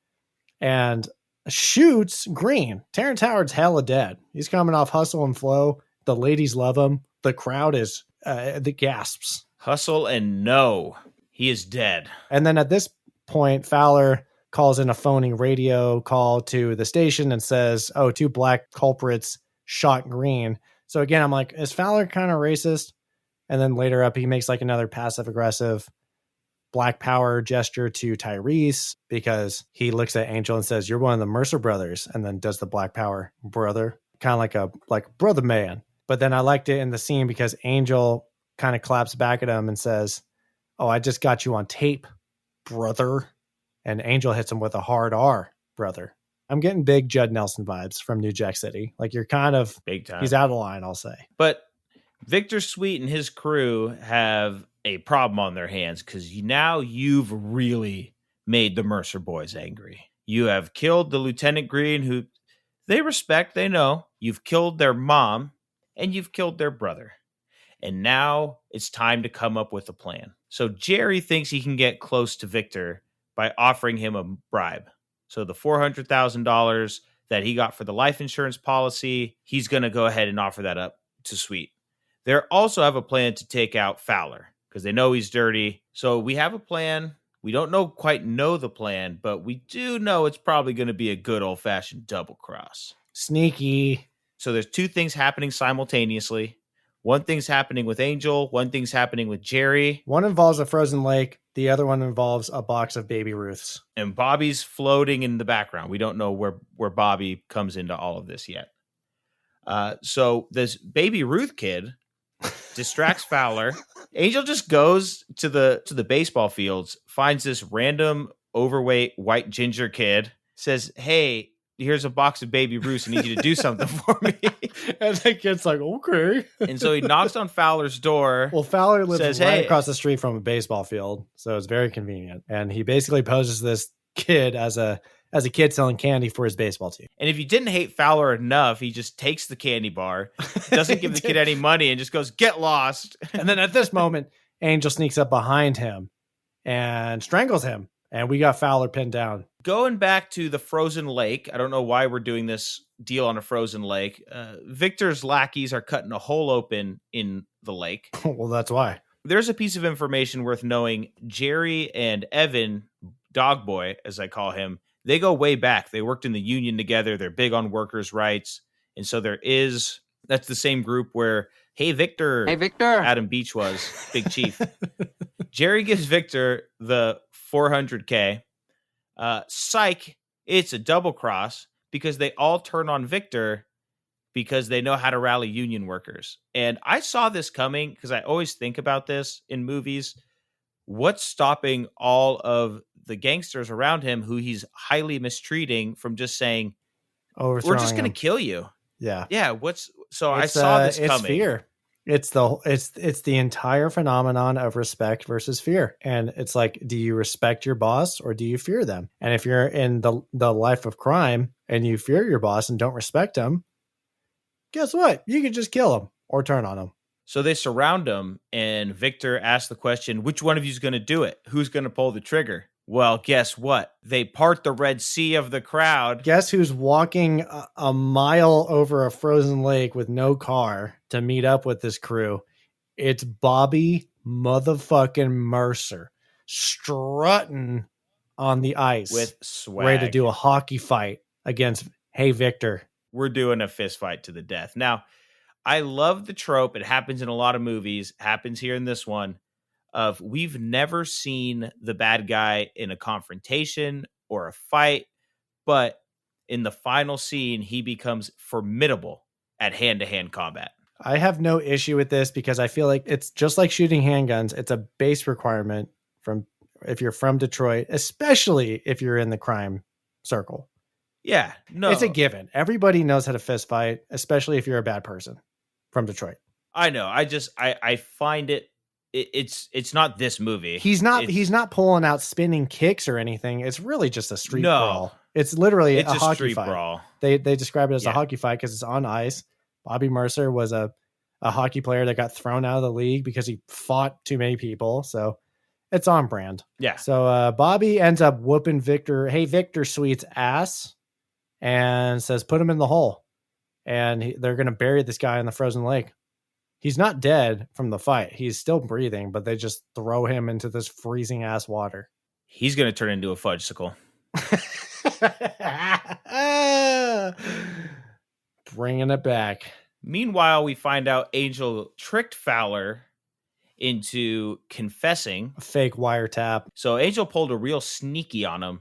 and shoots Green. Terrence Howard's hella dead. He's coming off Hustle and Flow. The ladies love him. The crowd is the gasps. Hustle and no, he is dead. And then at this point, Fowler calls in a phony radio call to the station and says, oh, 2 black culprits shot Green. So again, I'm like, is Fowler kind of racist? And then later up, he makes like another passive aggressive black power gesture to Tyrese because he looks at Angel and says, you're one of the Mercer brothers. And then does the black power brother, kind of like brother man. But then I liked it in the scene because Angel kind of claps back at him and says, oh, I just got you on tape, brother. And Angel hits him with a hard R, brother. I'm getting big Judd Nelson vibes from New Jack City. Like you're kind of big time. He's out of line, I'll say. But Victor Sweet and his crew have a problem on their hands because now you've really made the Mercer boys angry. You have killed the Lieutenant Green, who they respect, they know. You've killed their mom, and you've killed their brother. And now it's time to come up with a plan. So Jerry thinks he can get close to Victor by offering him a bribe. So the $400,000 that he got for the life insurance policy, he's going to go ahead and offer that up to Sweet. They also have a plan to take out Fowler because they know he's dirty. So we have a plan. We don't quite know the plan, but we do know it's probably going to be a good old-fashioned double cross. Sneaky. So there's 2 things happening simultaneously. One thing's happening with Angel. One thing's happening with Jerry. One involves a frozen lake. The other one involves a box of Baby Ruths. And Bobby's floating in the background. We don't know where Bobby comes into all of this yet. So this Baby Ruth kid distracts Fowler. Angel just goes to the baseball fields, finds this random overweight white ginger kid, says, hey, here's a box of Baby Ruths. I need you to do something for me. And the kid's like, okay. And so he knocks on Fowler's door. Well, Fowler lives says, right hey, across the street from a baseball field, so it's very convenient. And he basically poses this kid as a kid selling candy for his baseball team. And if you didn't hate Fowler enough, he just takes the candy bar, doesn't give the kid any money, and just goes, get lost. And then at this moment, Angel sneaks up behind him and strangles him. And we got Fowler pinned down. Going back to the frozen lake, I don't know why we're doing this deal on a frozen lake. Victor's lackeys are cutting a hole open in the lake. Well, that's why. There's a piece of information worth knowing. Jerry and Evan, Dog Boy, as I call him, they go way back. They worked in the union together. They're big on workers' rights. And so that's the same group where, hey, Victor, Adam Beach was, Big Chief. Jerry gives Victor the $400K. Psych, it's a double cross because they all turn on Victor because they know how to rally union workers. And I saw this coming because I always think about this in movies. What's stopping all of the gangsters around him who he's highly mistreating from just saying, we're just going to kill you? Yeah. Yeah. I saw this coming. It's fear. It's the entire phenomenon of respect versus fear. And it's like, do you respect your boss or do you fear them? And if you're in the life of crime and you fear your boss and don't respect him, guess what? You can just kill him or turn on him. So they surround him, and Victor asks the question, which one of you is going to do it? Who's going to pull the trigger? Well, guess what? They part the Red Sea of the crowd. Guess who's walking a mile over a frozen lake with no car to meet up with this crew? It's Bobby motherfucking Mercer, strutting on the ice with swag, ready to do a hockey fight against, hey, Victor. We're doing a fist fight to the death. Now, I love the trope. It happens in a lot of movies, happens here in this one, of we've never seen the bad guy in a confrontation or a fight, but in the final scene, he becomes formidable at hand-to-hand combat. I have no issue with this because I feel like it's just like shooting handguns. It's a base requirement from if you're from Detroit, especially if you're in the crime circle. Yeah, no. It's a given. Everybody knows how to fist fight, especially if you're a bad person from Detroit. I know. I find it's not this movie. He's not pulling out spinning kicks or anything. It's really just a street brawl. It's literally a hockey street fight. Brawl. They describe it as a hockey fight because it's on ice. Bobby Mercer was a hockey player that got thrown out of the league because he fought too many people. So it's on brand. Yeah. So Bobby ends up whooping Victor Sweet's ass and says, put him in the hole. And they're going to bury this guy in the frozen lake. He's not dead from the fight. He's still breathing, but they just throw him into this freezing ass water. He's going to turn into a fudgesicle. Bringing it back. Meanwhile, we find out Angel tricked Fowler into confessing. A fake wiretap. So Angel pulled a real sneaky on him.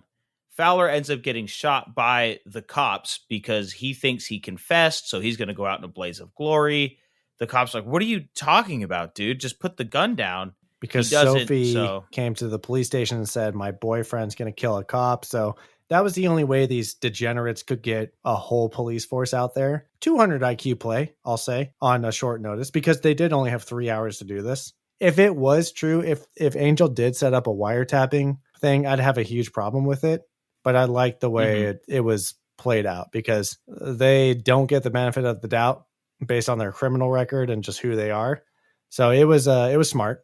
Fowler ends up getting shot by the cops because he thinks he confessed, so he's going to go out in a blaze of glory. The cops are like, what are you talking about, dude? Just put the gun down. Because Sophie came to the police station and said, my boyfriend's going to kill a cop. So that was the only way these degenerates could get a whole police force out there. 200 IQ play, I'll say, on a short notice, because they did only have 3 hours to do this. If it was true, if Angel did set up a wiretapping thing, I'd have a huge problem with it. But I like the way it was played out because they don't get the benefit of the doubt based on their criminal record and just who they are. So it was smart.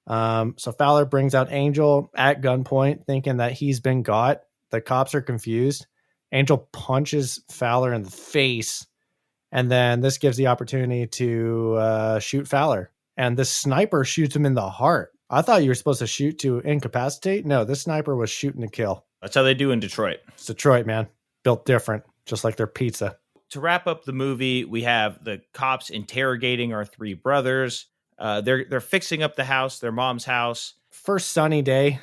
So Fowler brings out Angel at gunpoint, thinking that he's been got. The cops are confused. Angel punches Fowler in the face, and then this gives the opportunity to shoot Fowler. And the sniper shoots him in the heart. I thought you were supposed to shoot to incapacitate. No, this sniper was shooting to kill. That's how they do in Detroit. It's Detroit, man. Built different, just like their pizza. To wrap up the movie, we have the cops interrogating our three brothers. They're fixing up the house, their mom's house. First sunny day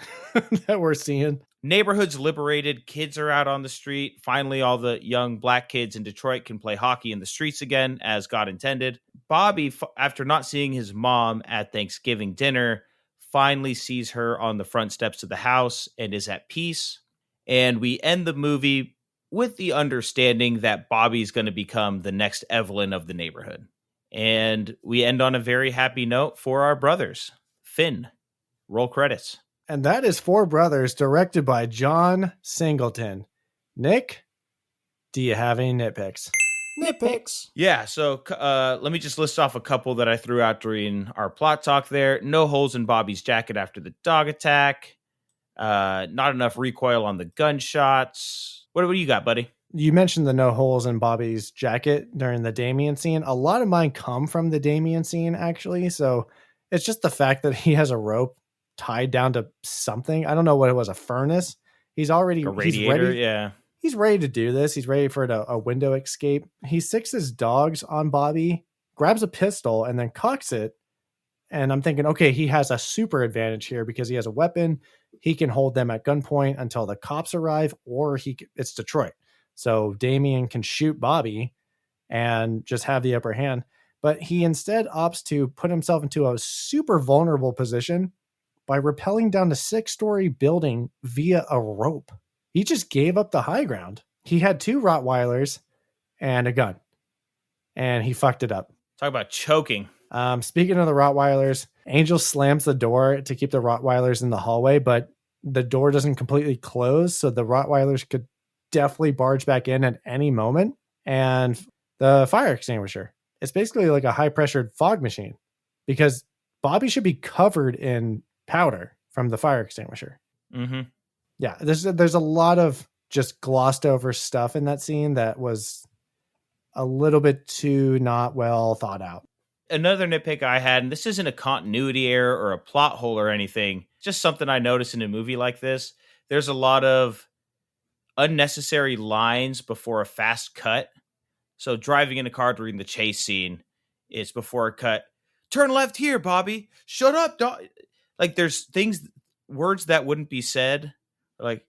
that we're seeing. Neighborhood's liberated. Kids are out on the street. Finally, all the young black kids in Detroit can play hockey in the streets again, as God intended. Bobby, after not seeing his mom at Thanksgiving dinner, finally sees her on the front steps of the house and is at peace. And we end the movie with the understanding that Bobby's going to become the next Evelyn of the neighborhood. And we end on a very happy note for our brothers. Finn, roll credits. And that is Four Brothers, directed by John Singleton. Nick, do you have any nitpicks? Nitpicks. Yeah, so let me just list off a couple that I threw out during our plot talk there. No holes in Bobby's jacket after the dog attack. Not enough recoil on the gunshots. What do you got, buddy? You mentioned the no holes in Bobby's jacket during the Damien scene. A lot of mine come from the Damien scene, actually. So it's just the fact that he has a rope tied down to something. I don't know what it was, a furnace. He's already a radiator, yeah. He's ready to do this. He's ready for a window escape. He sicks his dogs on Bobby, grabs a pistol, and then cocks it. And I'm thinking, okay, he has a super advantage here because he has a weapon. He can hold them at gunpoint until the cops arrive, or it's Detroit. So Damien can shoot Bobby and just have the upper hand. But he instead opts to put himself into a super vulnerable position by rappelling down a 6-story building via a rope. He just gave up the high ground. He had 2 Rottweilers and a gun, and he fucked it up. Talk about choking. Speaking of the Rottweilers, Angel slams the door to keep the Rottweilers in the hallway, but the door doesn't completely close. So the Rottweilers could definitely barge back in at any moment. And the fire extinguisher, it's basically like a high pressured fog machine because Bobby should be covered in powder from the fire extinguisher. Mm-hmm. Yeah, there's a lot of just glossed over stuff in that scene that was a little bit too not well thought out. Another nitpick I had, and this isn't a continuity error or a plot hole or anything, just something I noticed in a movie like this. There's a lot of unnecessary lines before a fast cut. So driving in a car during the chase scene, it's before a cut. Turn left here, Bobby. Shut up, dog. Like there's words that wouldn't be said. Like,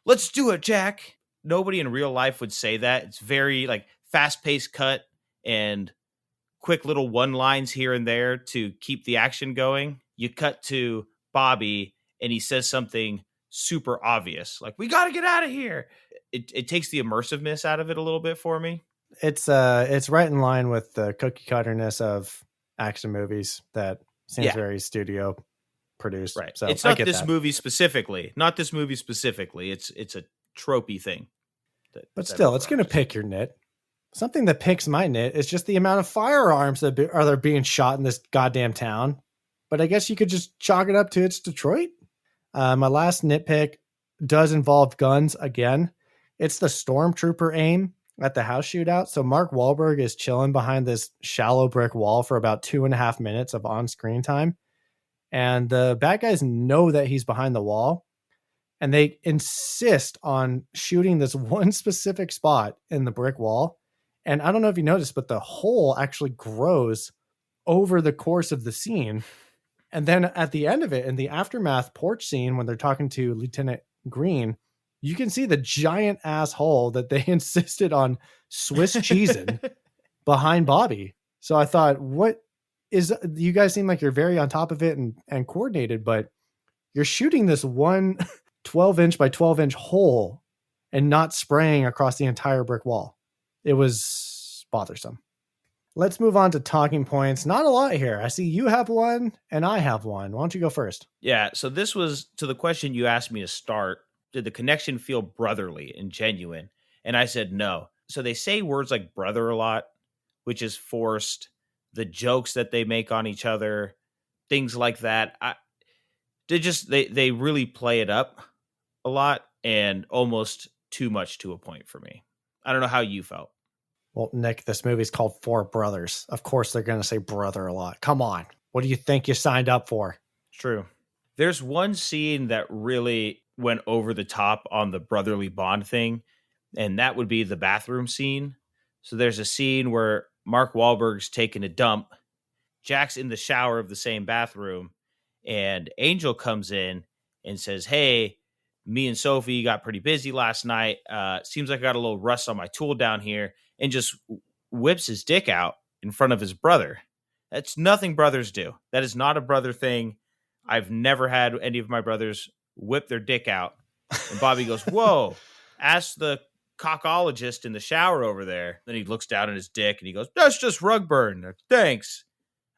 let's do it, Jack. Nobody in real life would say that. It's very like fast-paced cut and quick little one-lines here and there to keep the action going. You cut to Bobby and he says something super obvious. Like, we got to get out of here. It takes the immersiveness out of it a little bit for me. It's right in line with the cookie cutterness of action movies that seems very studio produced. Right. So it's not this movie specifically. Not this movie specifically. It's a tropey thing. But still, it's going to pick your nit. Something that picks my nit is just the amount of firearms that are being shot in this goddamn town. But I guess you could just chalk it up to it's Detroit. My last nitpick does involve guns again. It's the stormtrooper aim at the house shootout. So Mark Wahlberg is chilling behind this shallow brick wall for about 2.5 minutes of on-screen time. And the bad guys know that he's behind the wall. And they insist on shooting this one specific spot in the brick wall. And I don't know if you noticed, but the hole actually grows over the course of the scene. And then at the end of it, in the aftermath porch scene, when they're talking to Lieutenant Green, you can see the giant ass hole that they insisted on Swiss cheesing behind Bobby. So I thought, you guys seem like you're very on top of it and coordinated, but you're shooting this one 12-inch by 12-inch hole and not spraying across the entire brick wall. It was bothersome. Let's move on to talking points. Not a lot here. I see you have one and I have one. Why don't you go first? Yeah. So this was to the question you asked me to start. Did the connection feel brotherly and genuine? And I said no. So they say words like brother a lot, which is forced. The jokes that they make on each other, things like that. They really play it up a lot and almost too much to a point for me. I don't know how you felt. Well, Nick, this movie's called Four Brothers. Of course they're going to say brother a lot. Come on. What do you think you signed up for? True. There's one scene that really went over the top on the brotherly bond thing, and that would be the bathroom scene. So there's a scene where Mark Wahlberg's taking a dump. Jack's in the shower of the same bathroom, and Angel comes in and says, hey, me and Sophie got pretty busy last night. Seems like I got a little rust on my tool down here, and just whips his dick out in front of his brother. That's nothing brothers do. That is not a brother thing. I've never had any of my brothers whip their dick out. And Bobby goes, whoa, ask the cockologist in the shower over there. Then he looks down at his dick and he goes, that's just rug burn. Thanks.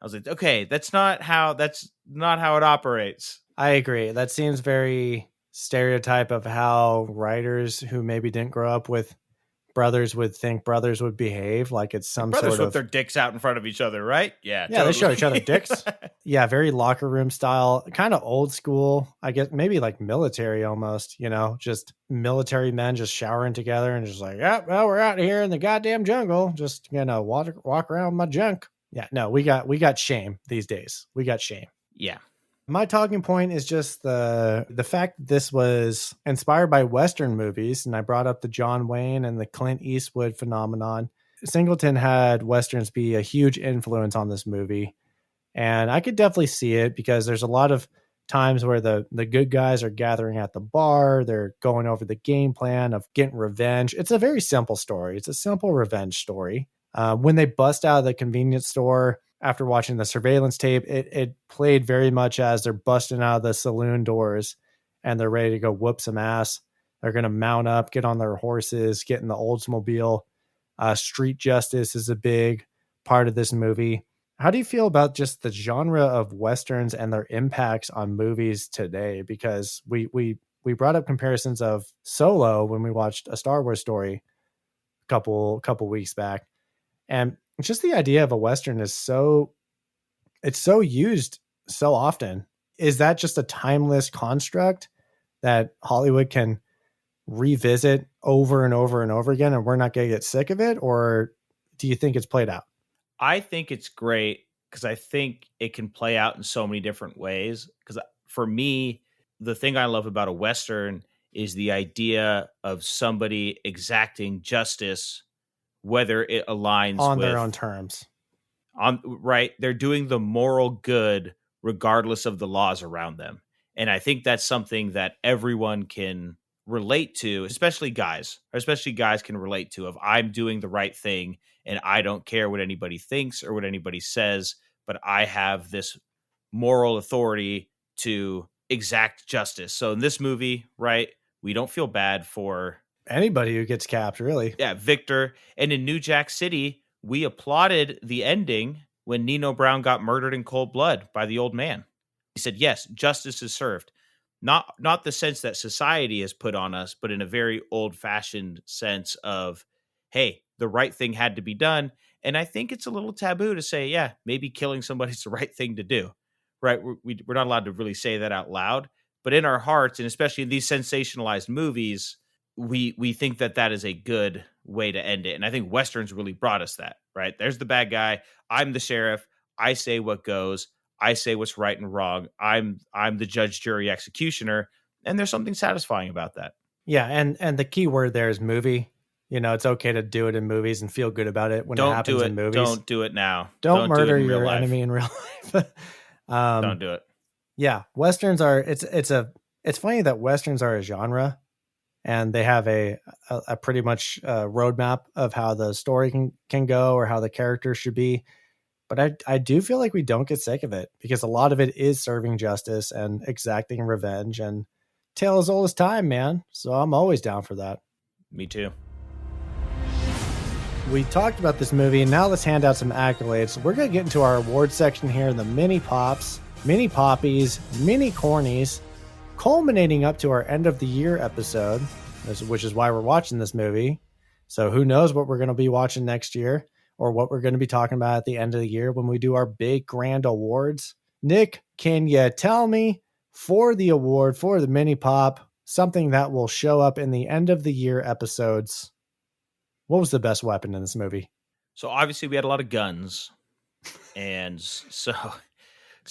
I was like, okay, that's not how it operates. I agree. That seems very stereotype of how writers who maybe didn't grow up with brothers would think brothers would behave, like it's some brothers sort of whip their dicks out in front of each other, right? Yeah, totally. They show each other dicks. Yeah, very locker room style, kind of old school, I guess, maybe like military almost, just military men just showering together and just like, yeah, well, we're out here in the goddamn jungle, just walk around my junk. Yeah, no, we got shame these days. We got shame. Yeah. My talking point is just the fact that this was inspired by Western movies, and I brought up the John Wayne and the Clint Eastwood phenomenon. Singleton had Westerns be a huge influence on this movie, and I could definitely see it because there's a lot of times where the good guys are gathering at the bar, they're going over the game plan of getting revenge. It's a very simple story. It's a simple revenge story. When they bust out of the convenience store, after watching the surveillance tape, it played very much as they're busting out of the saloon doors and they're ready to go whoop some ass. They're going to mount up, get on their horses, get in the Oldsmobile. Street justice is a big part of this movie. How do you feel about just the genre of Westerns and their impacts on movies today? Because we brought up comparisons of Solo when we watched A Star Wars Story a couple weeks back. And just the idea of a Western is it's so used so often. Is that just a timeless construct that Hollywood can revisit over and over and over again, and we're not going to get sick of it? Or do you think it's played out? I think it's great because I think it can play out in so many different ways. Because for me, the thing I love about a Western is the idea of somebody exacting justice, whether it aligns on with their own terms. Right. They're doing the moral good regardless of the laws around them. And I think that's something that everyone can relate to, especially guys can relate to, of I'm doing the right thing and I don't care what anybody thinks or what anybody says, but I have this moral authority to exact justice. So in this movie, right, we don't feel bad for anybody who gets capped, really. Yeah, Victor. And in New Jack City, we applauded the ending when Nino Brown got murdered in cold blood by the old man. He said, yes, justice is served. Not the sense that society has put on us, but in a very old-fashioned sense of, hey, the right thing had to be done. And I think it's a little taboo to say, yeah, maybe killing somebody's the right thing to do, right? We're not allowed to really say that out loud. But in our hearts, and especially in these sensationalized movies, we think that is a good way to end it. And I think Westerns really brought us that, right? There's the bad guy. I'm the sheriff. I say what goes. I say what's right and wrong. I'm the judge, jury, executioner. And there's something satisfying about that. Yeah. And the key word there is movie. You know, it's okay to do it in movies and feel good about it when it happens in movies. Don't do it now. Don't murder your enemy in real life. Don't do it. Yeah. Westerns are, it's funny that Westerns are a genre. And they have a pretty much roadmap of how the story can go or how the characters should be. But I do feel like we don't get sick of it because a lot of it is serving justice and exacting revenge, and tale as old as time, man. So I'm always down for that. Me too. We talked about this movie, and now let's hand out some accolades. We're going to get into our award section here, the mini pops, mini poppies, mini cornies, culminating up to our end of the year episode, which is why we're watching this movie. So who knows what we're going to be watching next year or what we're going to be talking about at the end of the year when we do our big grand awards. Nick, can you tell me for the award, for the mini pop, something that will show up in the end of the year episodes? What was the best weapon in this movie? So obviously we had a lot of guns. And so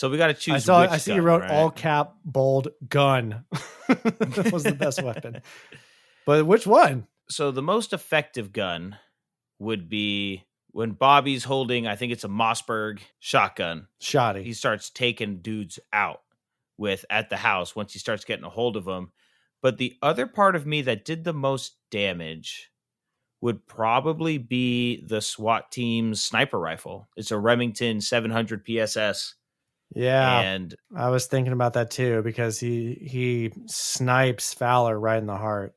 we got to choose. I see you wrote, right? All cap, bold, gun. That was the best weapon. But which one? So the most effective gun would be when Bobby's holding, I think it's a Mossberg shotgun. Shotty. He starts taking dudes out at the house once he starts getting a hold of them. But the other part of me that did the most damage would probably be the SWAT team's sniper rifle. It's a Remington 700 PSS. Yeah, and I was thinking about that too because he snipes Fowler right in the heart.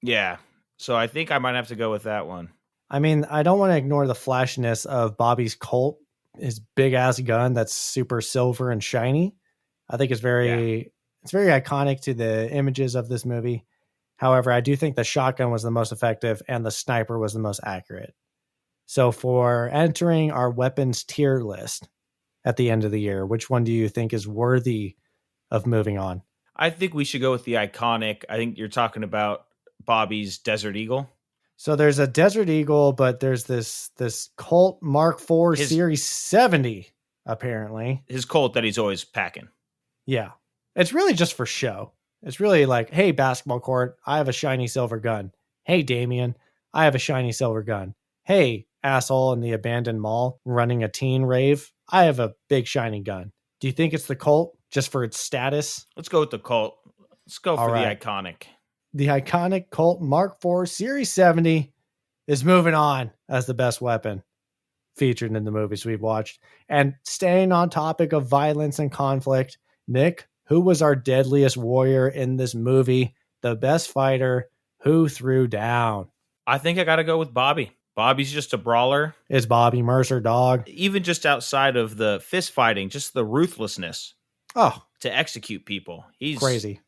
Yeah, so I think I might have to go with that one. I mean, I don't want to ignore the flashiness of Bobby's Colt, his big ass gun that's super silver and shiny. I think it's very iconic to the images of this movie. However, I do think the shotgun was the most effective and the sniper was the most accurate. So for entering our weapons tier list at the end of the year, which one do you think is worthy of moving on? I think we should go with the iconic. I think you're talking about Bobby's Desert Eagle. So there's a Desert Eagle, but there's this Colt Mark IV Series 70, apparently. His Colt that he's always packing. Yeah. It's really just for show. It's really like, hey, basketball court, I have a shiny silver gun. Hey, Damien, I have a shiny silver gun. Hey, asshole in the abandoned mall running a teen rave, I have a big shiny gun. Do you think it's the Colt just for its status? Let's go with the Colt. Let's go for the iconic. The iconic Colt Mark IV Series 70 is moving on as the best weapon featured in the movies we've watched. And staying on topic of violence and conflict, Nick, who was our deadliest warrior in this movie? The best fighter who threw down? I think I got to go with Bobby. Bobby's just a brawler. Is Bobby Mercer, dog. Even just outside of the fist fighting, just the ruthlessness Oh, to execute people. He's crazy.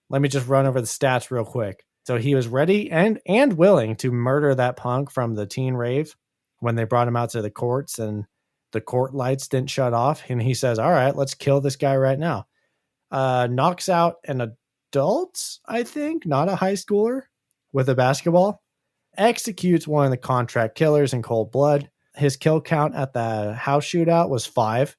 Let me just run over the stats real quick. So he was ready and willing to murder that punk from the teen rave when they brought him out to the courts and the court lights didn't shut off. And he says, all right, let's kill this guy right now. Knocks out an adult, I think, not a high schooler, with a basketball. Executes one of the contract killers in cold blood. His kill count at the house shootout was 5.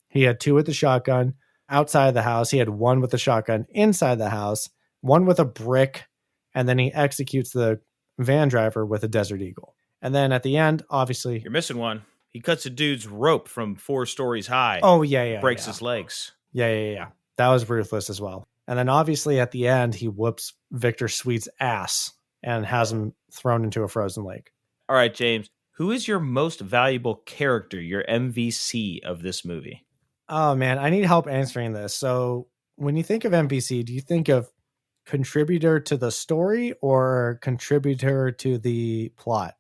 He had 2 with the shotgun. Outside of the house, he had 1 with the shotgun. Inside the house, 1 with a brick. And then he executes the van driver with a Desert Eagle. And then at the end, obviously... You're missing one. He cuts a dude's rope from 4 stories high. Oh, yeah. Breaks his legs. Yeah. That was ruthless as well. And then obviously at the end, he whoops Victor Sweet's ass and has him thrown into a frozen lake. All right, James. Who is your most valuable character, your MVC of this movie? Oh, man, I need help answering this. So when you think of MVC, do you think of contributor to the story or contributor to the plot?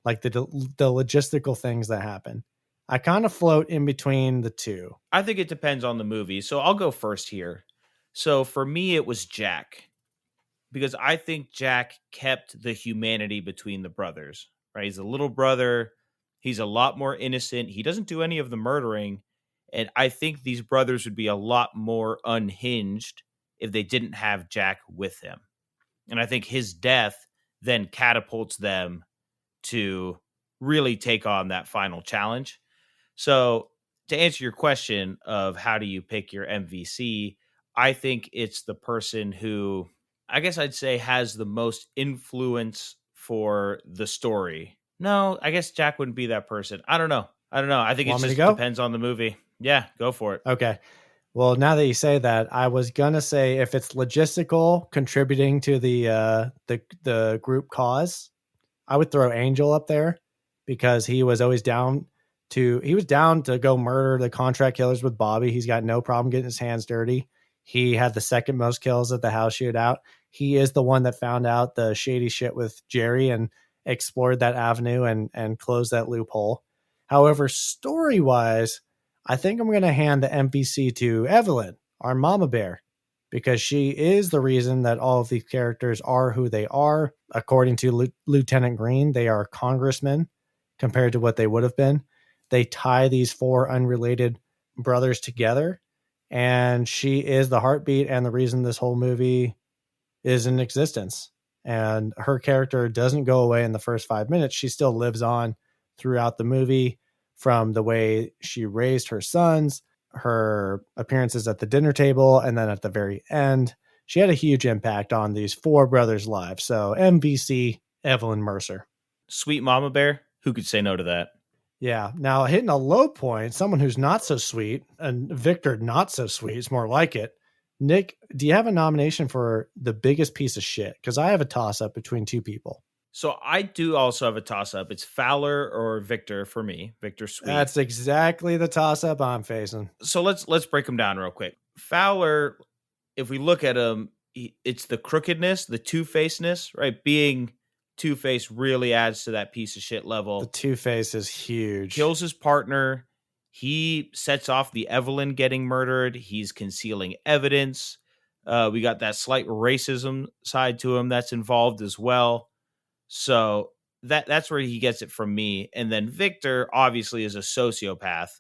Like the logistical things that happen. I kind of float in between the two. I think it depends on the movie. So I'll go first here. So for me, it was Jack. Because I think Jack kept the humanity between the brothers. Right? He's a little brother. He's a lot more innocent. He doesn't do any of the murdering. And I think these brothers would be a lot more unhinged if they didn't have Jack with him. And I think his death then catapults them to really take on that final challenge. So to answer your question of how do you pick your MVC, I think it's the person who, I guess I'd say, has the most influence for the story. No, I guess Jack wouldn't be that person. I don't know. I think it just depends on the movie. Yeah, go for it. Okay. Well, now that you say that, I was gonna say if it's logistical contributing to the group cause, I would throw Angel up there because he was always down to go murder the contract killers with Bobby. He's got no problem getting his hands dirty. He had the second most kills at the house shootout. He is the one that found out the shady shit with Jerry and explored that avenue and closed that loophole. However, story-wise, I think I'm going to hand the MVC to Evelyn, our mama bear, because she is the reason that all of these characters are who they are. According to Lieutenant Green, they are congressmen compared to what they would have been. They tie these 4 unrelated brothers together, and she is the heartbeat and the reason this whole movie is in existence. And her character doesn't go away in the first 5 minutes. She still lives on throughout the movie, from the way she raised her sons, her appearances at the dinner table, and then at the very end. She had a huge impact on these 4 brothers' lives. So MVC, Evelyn Mercer. Sweet mama bear. Who could say no to that? Yeah. Now hitting a low point, someone who's not so sweet, and Victor not so sweet, it's more like it. Nick, do you have a nomination for the biggest piece of shit? Because I have a toss-up between 2 people. So I do also have a toss-up. It's Fowler or Victor for me. Victor Sweet. That's exactly the toss-up I'm facing. So let's break them down real quick. Fowler, if we look at him, it's the crookedness, the two-facedness, right? Being two-faced really adds to that piece of shit level. The two-face is huge. Kills his partner. He sets off the Evelyn getting murdered. He's concealing evidence. We got that slight racism side to him that's involved as well. So that's where he gets it from me. And then Victor obviously is a sociopath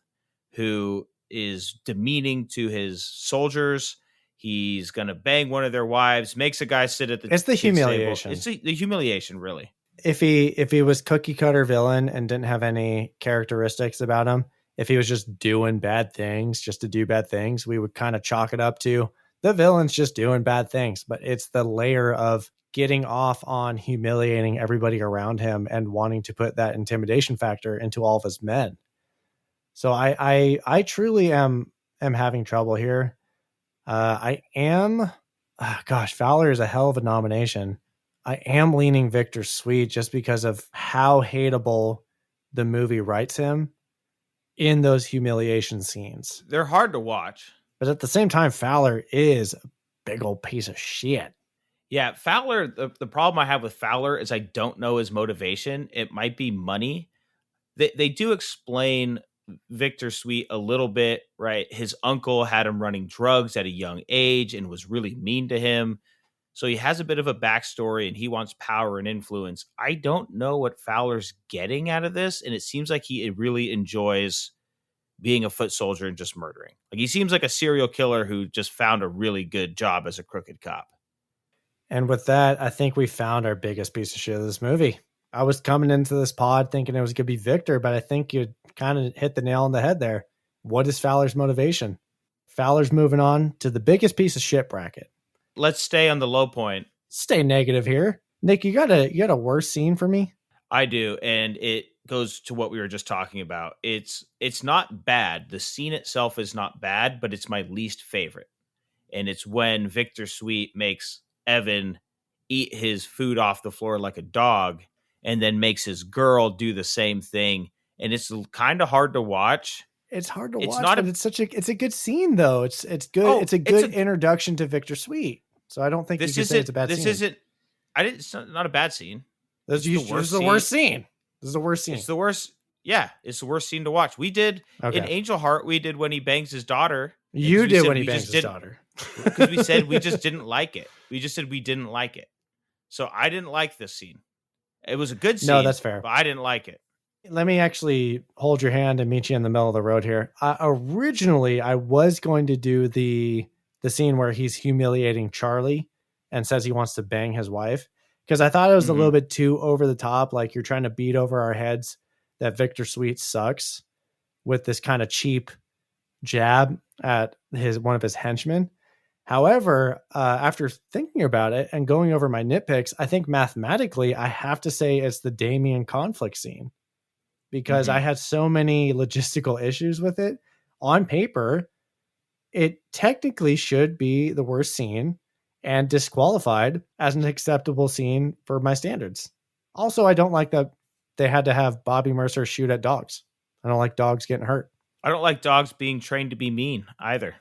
who is demeaning to his soldiers. He's going to bang one of their wives, makes a guy sit at the It's the humiliation. It's the humiliation, really. If he was cookie cutter villain and didn't have any characteristics about him, if he was just doing bad things just to do bad things, we would kind of chalk it up to the villain's just doing bad things. But it's the layer of getting off on humiliating everybody around him and wanting to put that intimidation factor into all of his men. So I truly am having trouble here. Fowler is a hell of a nomination. I am leaning Victor Sweet just because of how hateable the movie writes him in those humiliation scenes. They're hard to watch. But at the same time, Fowler is a big old piece of shit. Yeah, Fowler, the problem I have with Fowler is I don't know his motivation. It might be money. They do explain Victor Sweet a little bit, right? His uncle had him running drugs at a young age and was really mean to him. So he has a bit of a backstory and he wants power and influence. I don't know what Fowler's getting out of this. And it seems like he really enjoys being a foot soldier and just murdering. Like he seems like a serial killer who just found a really good job as a crooked cop. And with that, I think we found our biggest piece of shit of this movie. I was coming into this pod thinking it was going to be Victor, but I think you kind of hit the nail on the head there. What is Fowler's motivation? Fowler's moving on to the biggest piece of shit bracket. Let's stay on the low point. Stay negative here. Nick, you got a worse scene for me? I do, and it goes to what we were just talking about. It's not bad. The scene itself is not bad, but it's my least favorite. And it's when Victor Sweet makes Evan eat his food off the floor like a dog and then makes his girl do the same thing. And it's kind of hard to watch. It's hard to watch, but it's a good scene though. It's good. Oh, it's a good introduction to Victor Sweet. So I don't think you can say it's a bad scene. It's not a bad scene. This is the worst scene. This is the worst scene. It's the worst. Yeah, it's the worst scene to watch. We did in Angel Heart. We did when he bangs his daughter. You did when he bangs his daughter. Because we said we just didn't like it. We just said we didn't like it. So I didn't like this scene. It was a good scene. No, that's fair. But I didn't like it. Let me actually hold your hand and meet you in the middle of the road here. Originally, I was going to do the scene where he's humiliating Charlie and says he wants to bang his wife, because I thought it was a little bit too over the top. Like you're trying to beat over our heads that Victor Sweet sucks with this kind of cheap jab at one of his henchmen. However, after thinking about it and going over my nitpicks, I think mathematically I have to say it's the Damien conflict scene, because I had so many logistical issues with it. On paper, it technically should be the worst scene and disqualified as an acceptable scene for my standards. Also, I don't like that they had to have Bobby Mercer shoot at dogs. I don't like dogs getting hurt. I don't like dogs being trained to be mean either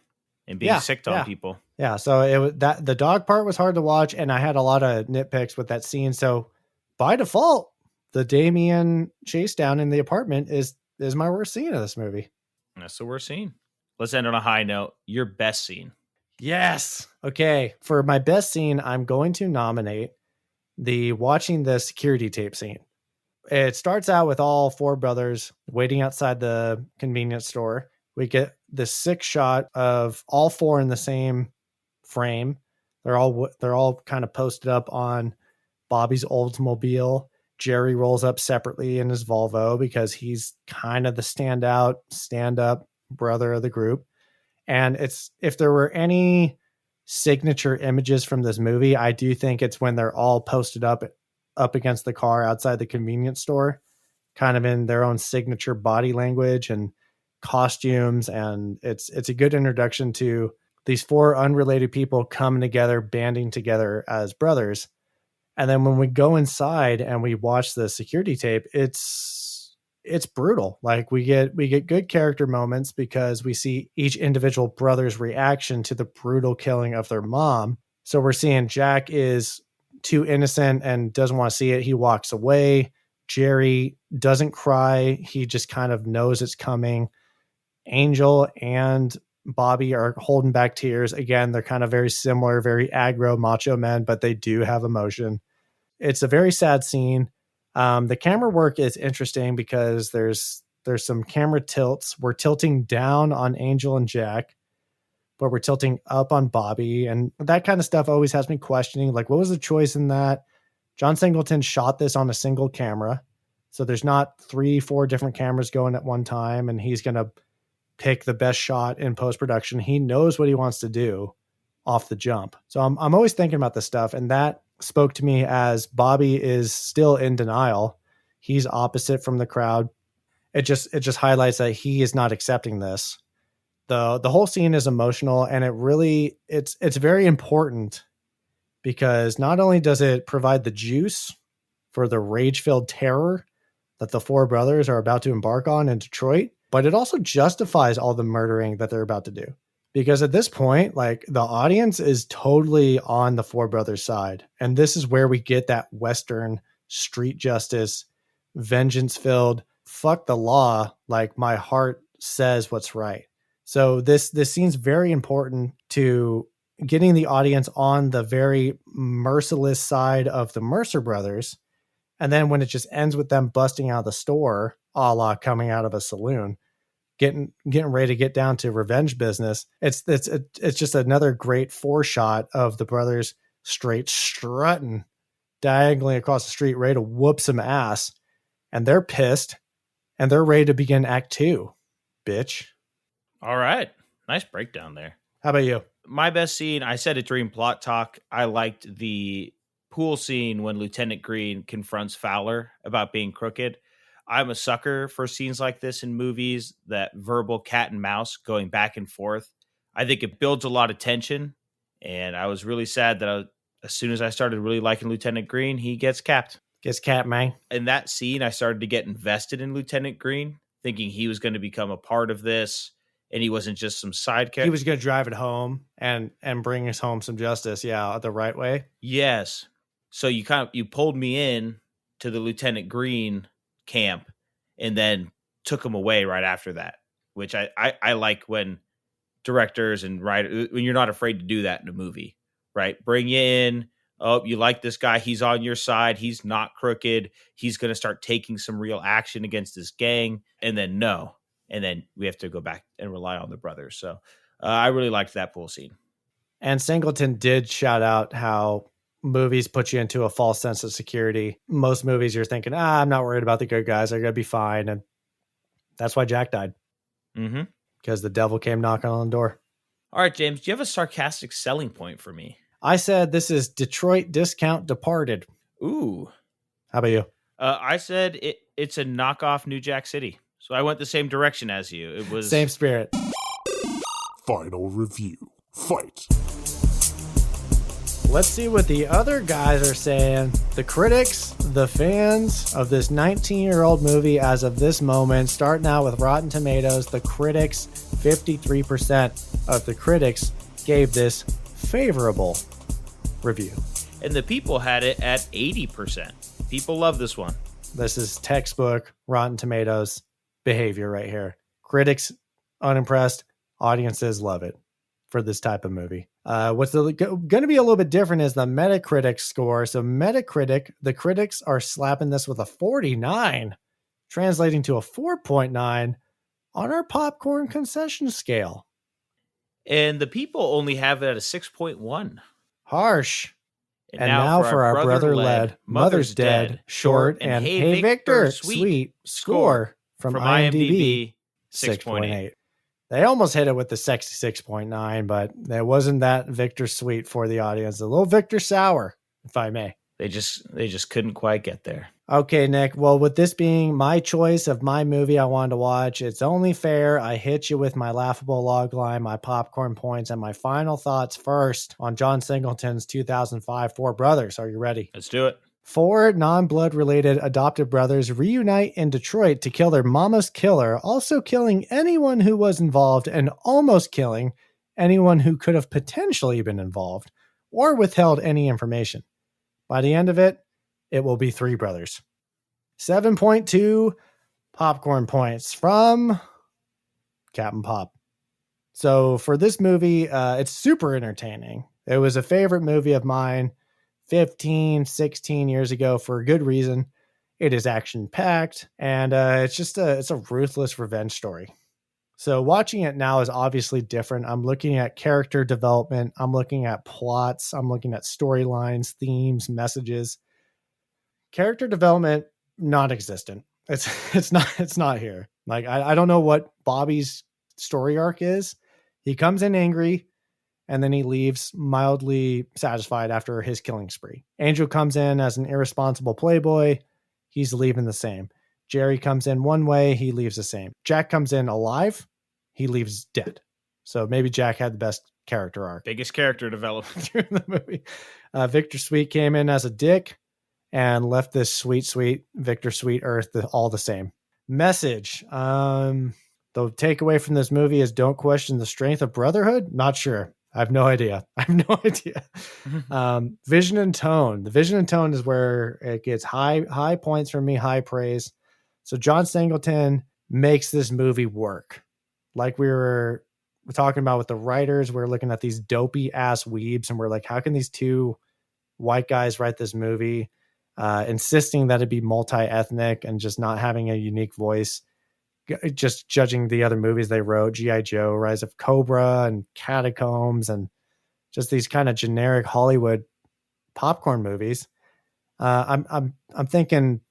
and being sick on people. Yeah, so it was that the dog part was hard to watch, and I had a lot of nitpicks with that scene. So by default, the Damien chase down in the apartment is my worst scene of this movie. That's the worst scene. Let's end on a high note. Your best scene. Yes. Okay. For my best scene, I'm going to nominate the watching the security tape scene. It starts out with all four brothers waiting outside the convenience store. We get the sick shot of all four in the same frame. They're all kind of posted up on Bobby's Oldsmobile. Jerry rolls up separately in his Volvo because he's kind of the stand-up brother of the group. And if there were any signature images from this movie, I do think it's when they're all posted up against the car outside the convenience store, kind of in their own signature body language and costumes. And it's a good introduction to these four unrelated people coming together, banding together as brothers. And then when we go inside and we watch the security tape, it's brutal. Like we get good character moments because we see each individual brother's reaction to the brutal killing of their mom. So we're seeing Jack is too innocent and doesn't want to see it. He walks away. Jerry doesn't cry. He just kind of knows it's coming. Angel and Bobby are holding back tears. Again, they're kind of very similar, very aggro macho men, but they do have emotion. It's a very sad scene. The camera work is interesting because there's some camera tilts. We're tilting down on Angel and Jack, but we're tilting up on Bobby. And that kind of stuff always has me questioning, like, what was the choice in that? John Singleton shot this on a single camera. So there's not 3-4 different cameras going at one time, and he's going to pick the best shot in post-production. He knows what he wants to do off the jump. So I'm always thinking about this stuff, and that spoke to me as Bobby is still in denial. He's opposite from the crowd. It just highlights that he is not accepting this. The whole scene is emotional, and it's very important because not only does it provide the juice for the rage-filled terror that the four brothers are about to embark on in Detroit, but it also justifies all the murdering that they're about to do. Because at this point, like, the audience is totally on the Four Brothers side. And this is where we get that Western street justice, vengeance filled, fuck the law. Like, my heart says what's right. So this scene's very important to getting the audience on the very merciless side of the Mercer brothers. And then when it just ends with them busting out of the store, a la coming out of a saloon, getting ready to get down to revenge business. It's just another great foreshot of the brothers straight strutting diagonally across the street, ready to whoop some ass. And they're pissed and they're ready to begin act 2, bitch. All right. Nice breakdown there. How about you? My best scene, I said it during plot talk. I liked the pool scene when Lieutenant Green confronts Fowler about being crooked. I'm a sucker for scenes like this in movies, that verbal cat and mouse going back and forth. I think it builds a lot of tension. And I was really sad that as soon as I started really liking Lieutenant Green, he gets capped. Gets capped, man. In that scene, I started to get invested in Lieutenant Green, thinking he was going to become a part of this. And he wasn't just some side character. He was going to drive it home and bring us home some justice. Yeah, the right way. Yes. So you pulled me in to the Lieutenant Green camp and then took him away right after that, which I like when directors and writers, when you're not afraid to do that in a movie, right? Bring you in. Oh, you like this guy. He's on your side. He's not crooked. He's going to start taking some real action against this gang. And then no. And then we have to go back and rely on the brothers. So I really liked that pool scene. And Singleton did shout out how movies put you into a false sense of security. Most movies you're thinking, I'm not worried about the good guys. They're going to be fine. And that's why Jack died. Mm-hmm. Because the devil came knocking on the door. All right, James, do you have a sarcastic selling point for me? I said this is Detroit Discount Departed. Ooh. How about you? I said it's a knockoff New Jack City. So I went the same direction as you. It was same spirit. Final review. Fight. Let's see what the other guys are saying. The critics, the fans of this 19-year-old movie as of this moment, starting out with Rotten Tomatoes, the critics, 53% of the critics gave this favorable review. And the people had it at 80%. People love this one. This is textbook Rotten Tomatoes behavior right here. Critics unimpressed, audiences love it for this type of movie. What's going to be a little bit different is the Metacritic score. So Metacritic, the critics are slapping this with a 49, translating to a 4.9 on our popcorn concession scale. And the people only have it at a 6.1. Harsh. And now for our brother-led Mother's Dead short and Hey Victor sweet score from IMDb 6.8. They almost hit it with the sexy 6.9, but it wasn't that Victor sweet for the audience. A little Victor sour, if I may. They just couldn't quite get there. Okay, Nick. Well, with this being my choice of my movie I wanted to watch, it's only fair I hit you with my laughable log line, my popcorn points, and my final thoughts first on John Singleton's 2005 Four Brothers. Are you ready? Let's do it. 4 non-blood related adoptive brothers reunite in Detroit to kill their mama's killer, also killing anyone who was involved and almost killing anyone who could have potentially been involved or withheld any information. By the end of it, it will be 3 brothers. 7.2 popcorn points from Captain Pop. So for this movie, it's super entertaining. It was a favorite movie of mine 15, 16 years ago for a good reason. It is action-packed, and it's a ruthless revenge story. So watching it now is obviously different. I'm looking at character development. I'm looking at plots. I'm looking at storylines, themes, messages. Character development, non-existent. It's not here. Like, I don't know what Bobby's story arc is. He comes in angry, and then he leaves mildly satisfied after his killing spree. Angel comes in as an irresponsible playboy. He's leaving the same. Jerry comes in one way. He leaves the same. Jack comes in alive. He leaves dead. So maybe Jack had the best character arc. Biggest character development during the movie. Victor Sweet came in as a dick and left this sweet Victor Sweet Earth all the same. Message. The takeaway from this movie is don't question the strength of brotherhood. Not sure. I have no idea. Vision and tone. The vision and tone is where it gets high points from me, high praise. So John Singleton makes this movie work. Like we're talking about with the writers, we're looking at these dopey ass weebs and we're like, how can these two white guys write this movie, insisting that it be multi-ethnic and just not having a unique voice, just judging the other movies they wrote, G.I. Joe, Rise of Cobra and Catacombs and just these kind of generic Hollywood popcorn movies. I'm thinking,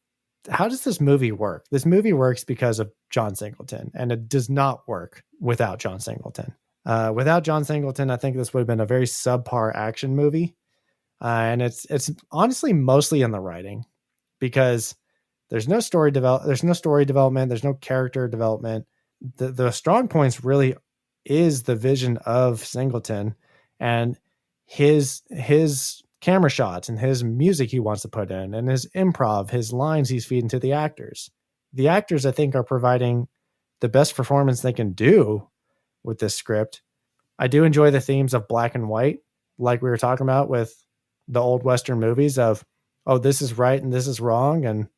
how does this movie work? This movie works because of John Singleton, and it does not work without John Singleton. Without John Singleton, I think this would have been a very subpar action movie. And it's honestly mostly in the writing, because there's no story development. There's no character development. The strong points really is the vision of Singleton and his camera shots and his music he wants to put in and his improv, his lines he's feeding to the actors. The actors, I think, are providing the best performance they can do with this script. I do enjoy the themes of black and white, like we were talking about with the old Western movies of, oh, this is right and this is wrong. And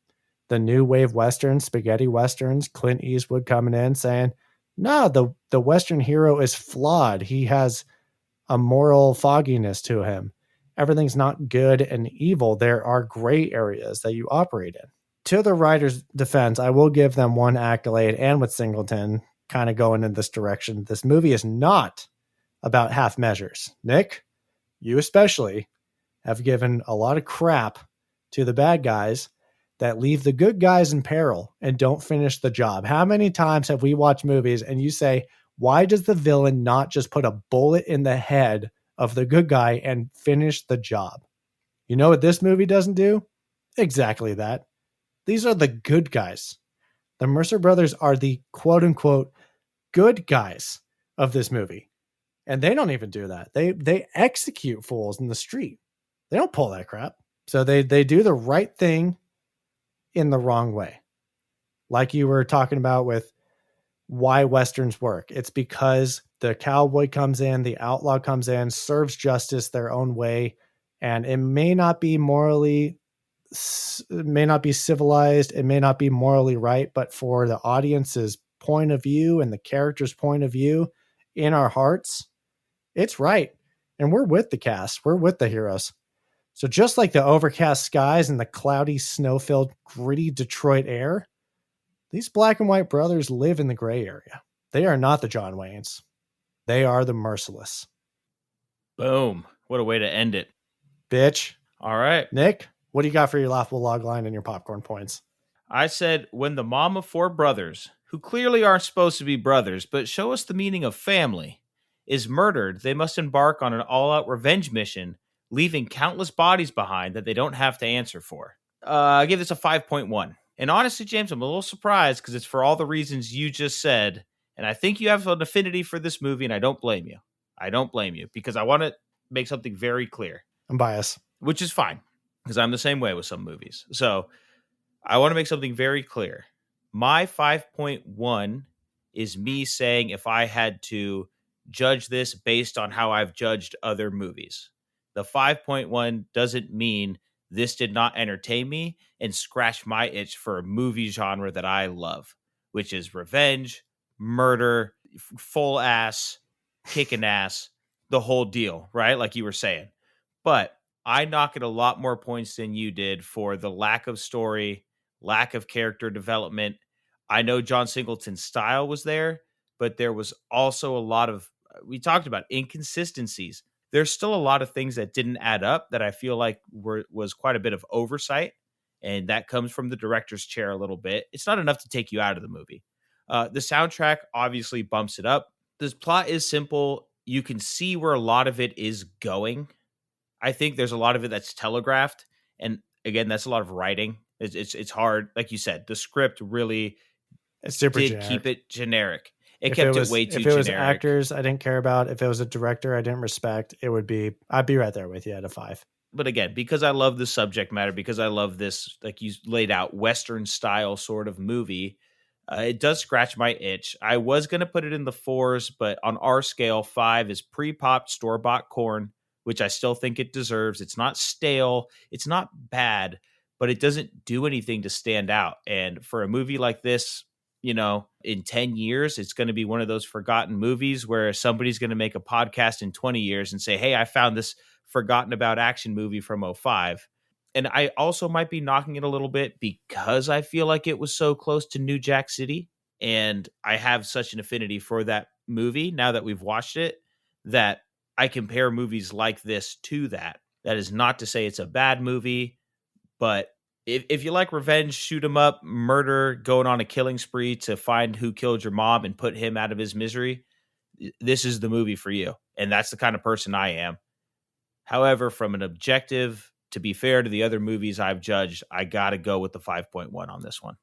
the new wave Westerns, spaghetti Westerns, Clint Eastwood coming in saying, no, the Western hero is flawed. He has a moral fogginess to him. Everything's not good and evil. There are gray areas that you operate in. To the writer's defense, I will give them one accolade, and with Singleton kind of going in this direction, this movie is not about half measures. Nick, you especially have given a lot of crap to the bad guys that leave the good guys in peril and don't finish the job. How many times have we watched movies and you say, why does the villain not just put a bullet in the head of the good guy and finish the job? You know what this movie doesn't do? Exactly that. These are the good guys. The Mercer brothers are the quote unquote good guys of this movie. And they don't even do that. They execute fools in the street. They don't pull that crap. So they do the right thing in the wrong way. Like you were talking about with why Westerns work. It's because the cowboy comes in, the outlaw comes in, serves justice their own way. And it may not be civilized. It may not be morally right, but for the audience's point of view and the character's point of view in our hearts, it's right. And we're with the cast. We're with the heroes. So just like the overcast skies and the cloudy, snow-filled, gritty Detroit air, these black and white brothers live in the gray area. They are not the John Waynes. They are the merciless. Boom. What a way to end it. Bitch. All right. Nick, what do you got for your laughable log line and your popcorn points? I said, when the mom of four brothers, who clearly aren't supposed to be brothers, but show us the meaning of family, is murdered, they must embark on an all-out revenge mission, leaving countless bodies behind that they don't have to answer for. I give this a 5.1. And honestly, James, I'm a little surprised because it's for all the reasons you just said. And I think you have an affinity for this movie, and I don't blame you. I don't blame you because I want to make something very clear. I'm biased. Which is fine because I'm the same way with some movies. So I want to make something very clear. My 5.1 is me saying if I had to judge this based on how I've judged other movies. The 5.1 doesn't mean this did not entertain me and scratch my itch for a movie genre that I love, which is revenge, murder, full ass, kicking ass, the whole deal, right? Like you were saying. But I knock it a lot more points than you did for the lack of story, lack of character development. I know John Singleton's style was there, but there was also a lot of, we talked about inconsistencies. There's still a lot of things that didn't add up that I feel like was quite a bit of oversight. And that comes from the director's chair a little bit. It's not enough to take you out of the movie. The soundtrack obviously bumps it up. This plot is simple. You can see where a lot of it is going. I think there's a lot of it that's telegraphed. And again, that's a lot of writing. It's hard. Like you said, the script really did keep it generic. It kept it way too generic. If it was actors I didn't care about, if it was a director I didn't respect, I'd be right there with you at a 5. But again, because I love the subject matter, because I love this, like you laid out, Western style sort of movie, It does scratch my itch. I was going to put it in the 4s, but on our scale, 5 is pre-popped store-bought corn, which I still think it deserves. It's not stale. It's not bad, but it doesn't do anything to stand out. And for a movie like this, you know, in 10 years, it's going to be one of those forgotten movies where somebody's going to make a podcast in 20 years and say, hey, I found this forgotten about action movie from '05. And I also might be knocking it a little bit because I feel like it was so close to New Jack City. And I have such an affinity for that movie now that we've watched it, that I compare movies like this to that. That is not to say it's a bad movie, but if you like revenge, shoot 'em up, murder, going on a killing spree to find who killed your mom and put him out of his misery, this is the movie for you. And that's the kind of person I am. However, from an objective, to be fair to the other movies I've judged, I got to go with the 5.1 on this one.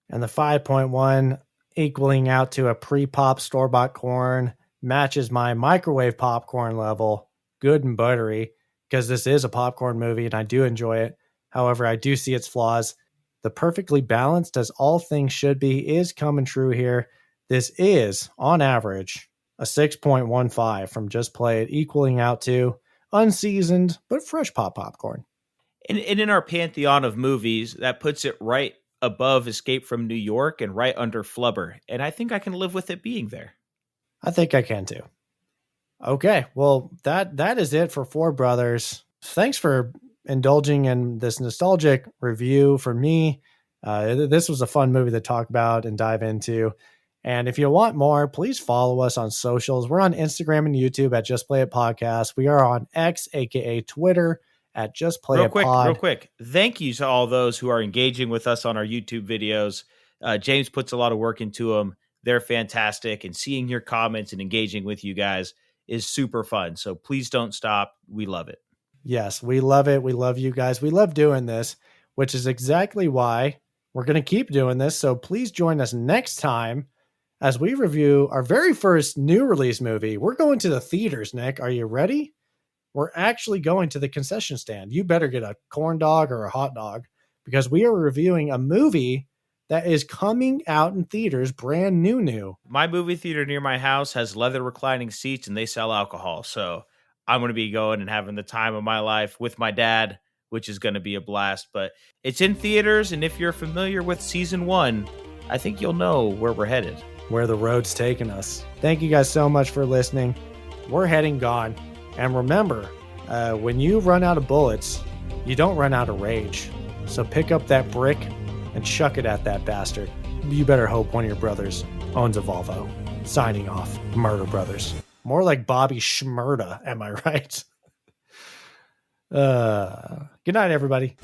And the 5.1 equaling out to a pre-pop store-bought corn matches my microwave popcorn level, good and buttery, because this is a popcorn movie and I do enjoy it. However, I do see its flaws. The perfectly balanced, as all things should be, is coming true here. This is, on average, a 6.15 from Just Play It, equaling out to unseasoned but fresh popcorn. And in our pantheon of movies, that puts it right above Escape from New York and right under Flubber. And I think I can live with it being there. I think I can too. Okay, well, that is it for Four Brothers. Thanks for indulging in this nostalgic review for me. This was a fun movie to talk about and dive into. And if you want more, please follow us on socials. We're on Instagram and YouTube at Just Play It Podcast. We are on X, aka Twitter, at Just Play It Pod. Real quick. Thank you to all those who are engaging with us on our YouTube videos. James puts a lot of work into them. They're fantastic. And seeing your comments and engaging with you guys is super fun. So please don't stop. We love it. Yes, we love it. We love you guys. We love doing this, which is exactly why we're going to keep doing this. So please join us next time as we review our very first new release movie. We're going to the theaters, Nick. Are you ready? We're actually going to the concession stand. You better get a corn dog or a hot dog because we are reviewing a movie that is coming out in theaters brand new. My movie theater near my house has leather reclining seats and they sell alcohol. So I'm going to be going and having the time of my life with my dad, which is going to be a blast. But it's in theaters, and if you're familiar with season 1, I think you'll know where we're headed. Where the road's taking us. Thank you guys so much for listening. We're heading gone. And remember, when you run out of bullets, you don't run out of rage. So pick up that brick and chuck it at that bastard. You better hope one of your brothers owns a Volvo. Signing off, Murder Brothers. More like Bobby Schmurda, am I right? Good night, everybody.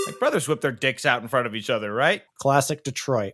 Like brothers whip their dicks out in front of each other, right? Classic Detroit.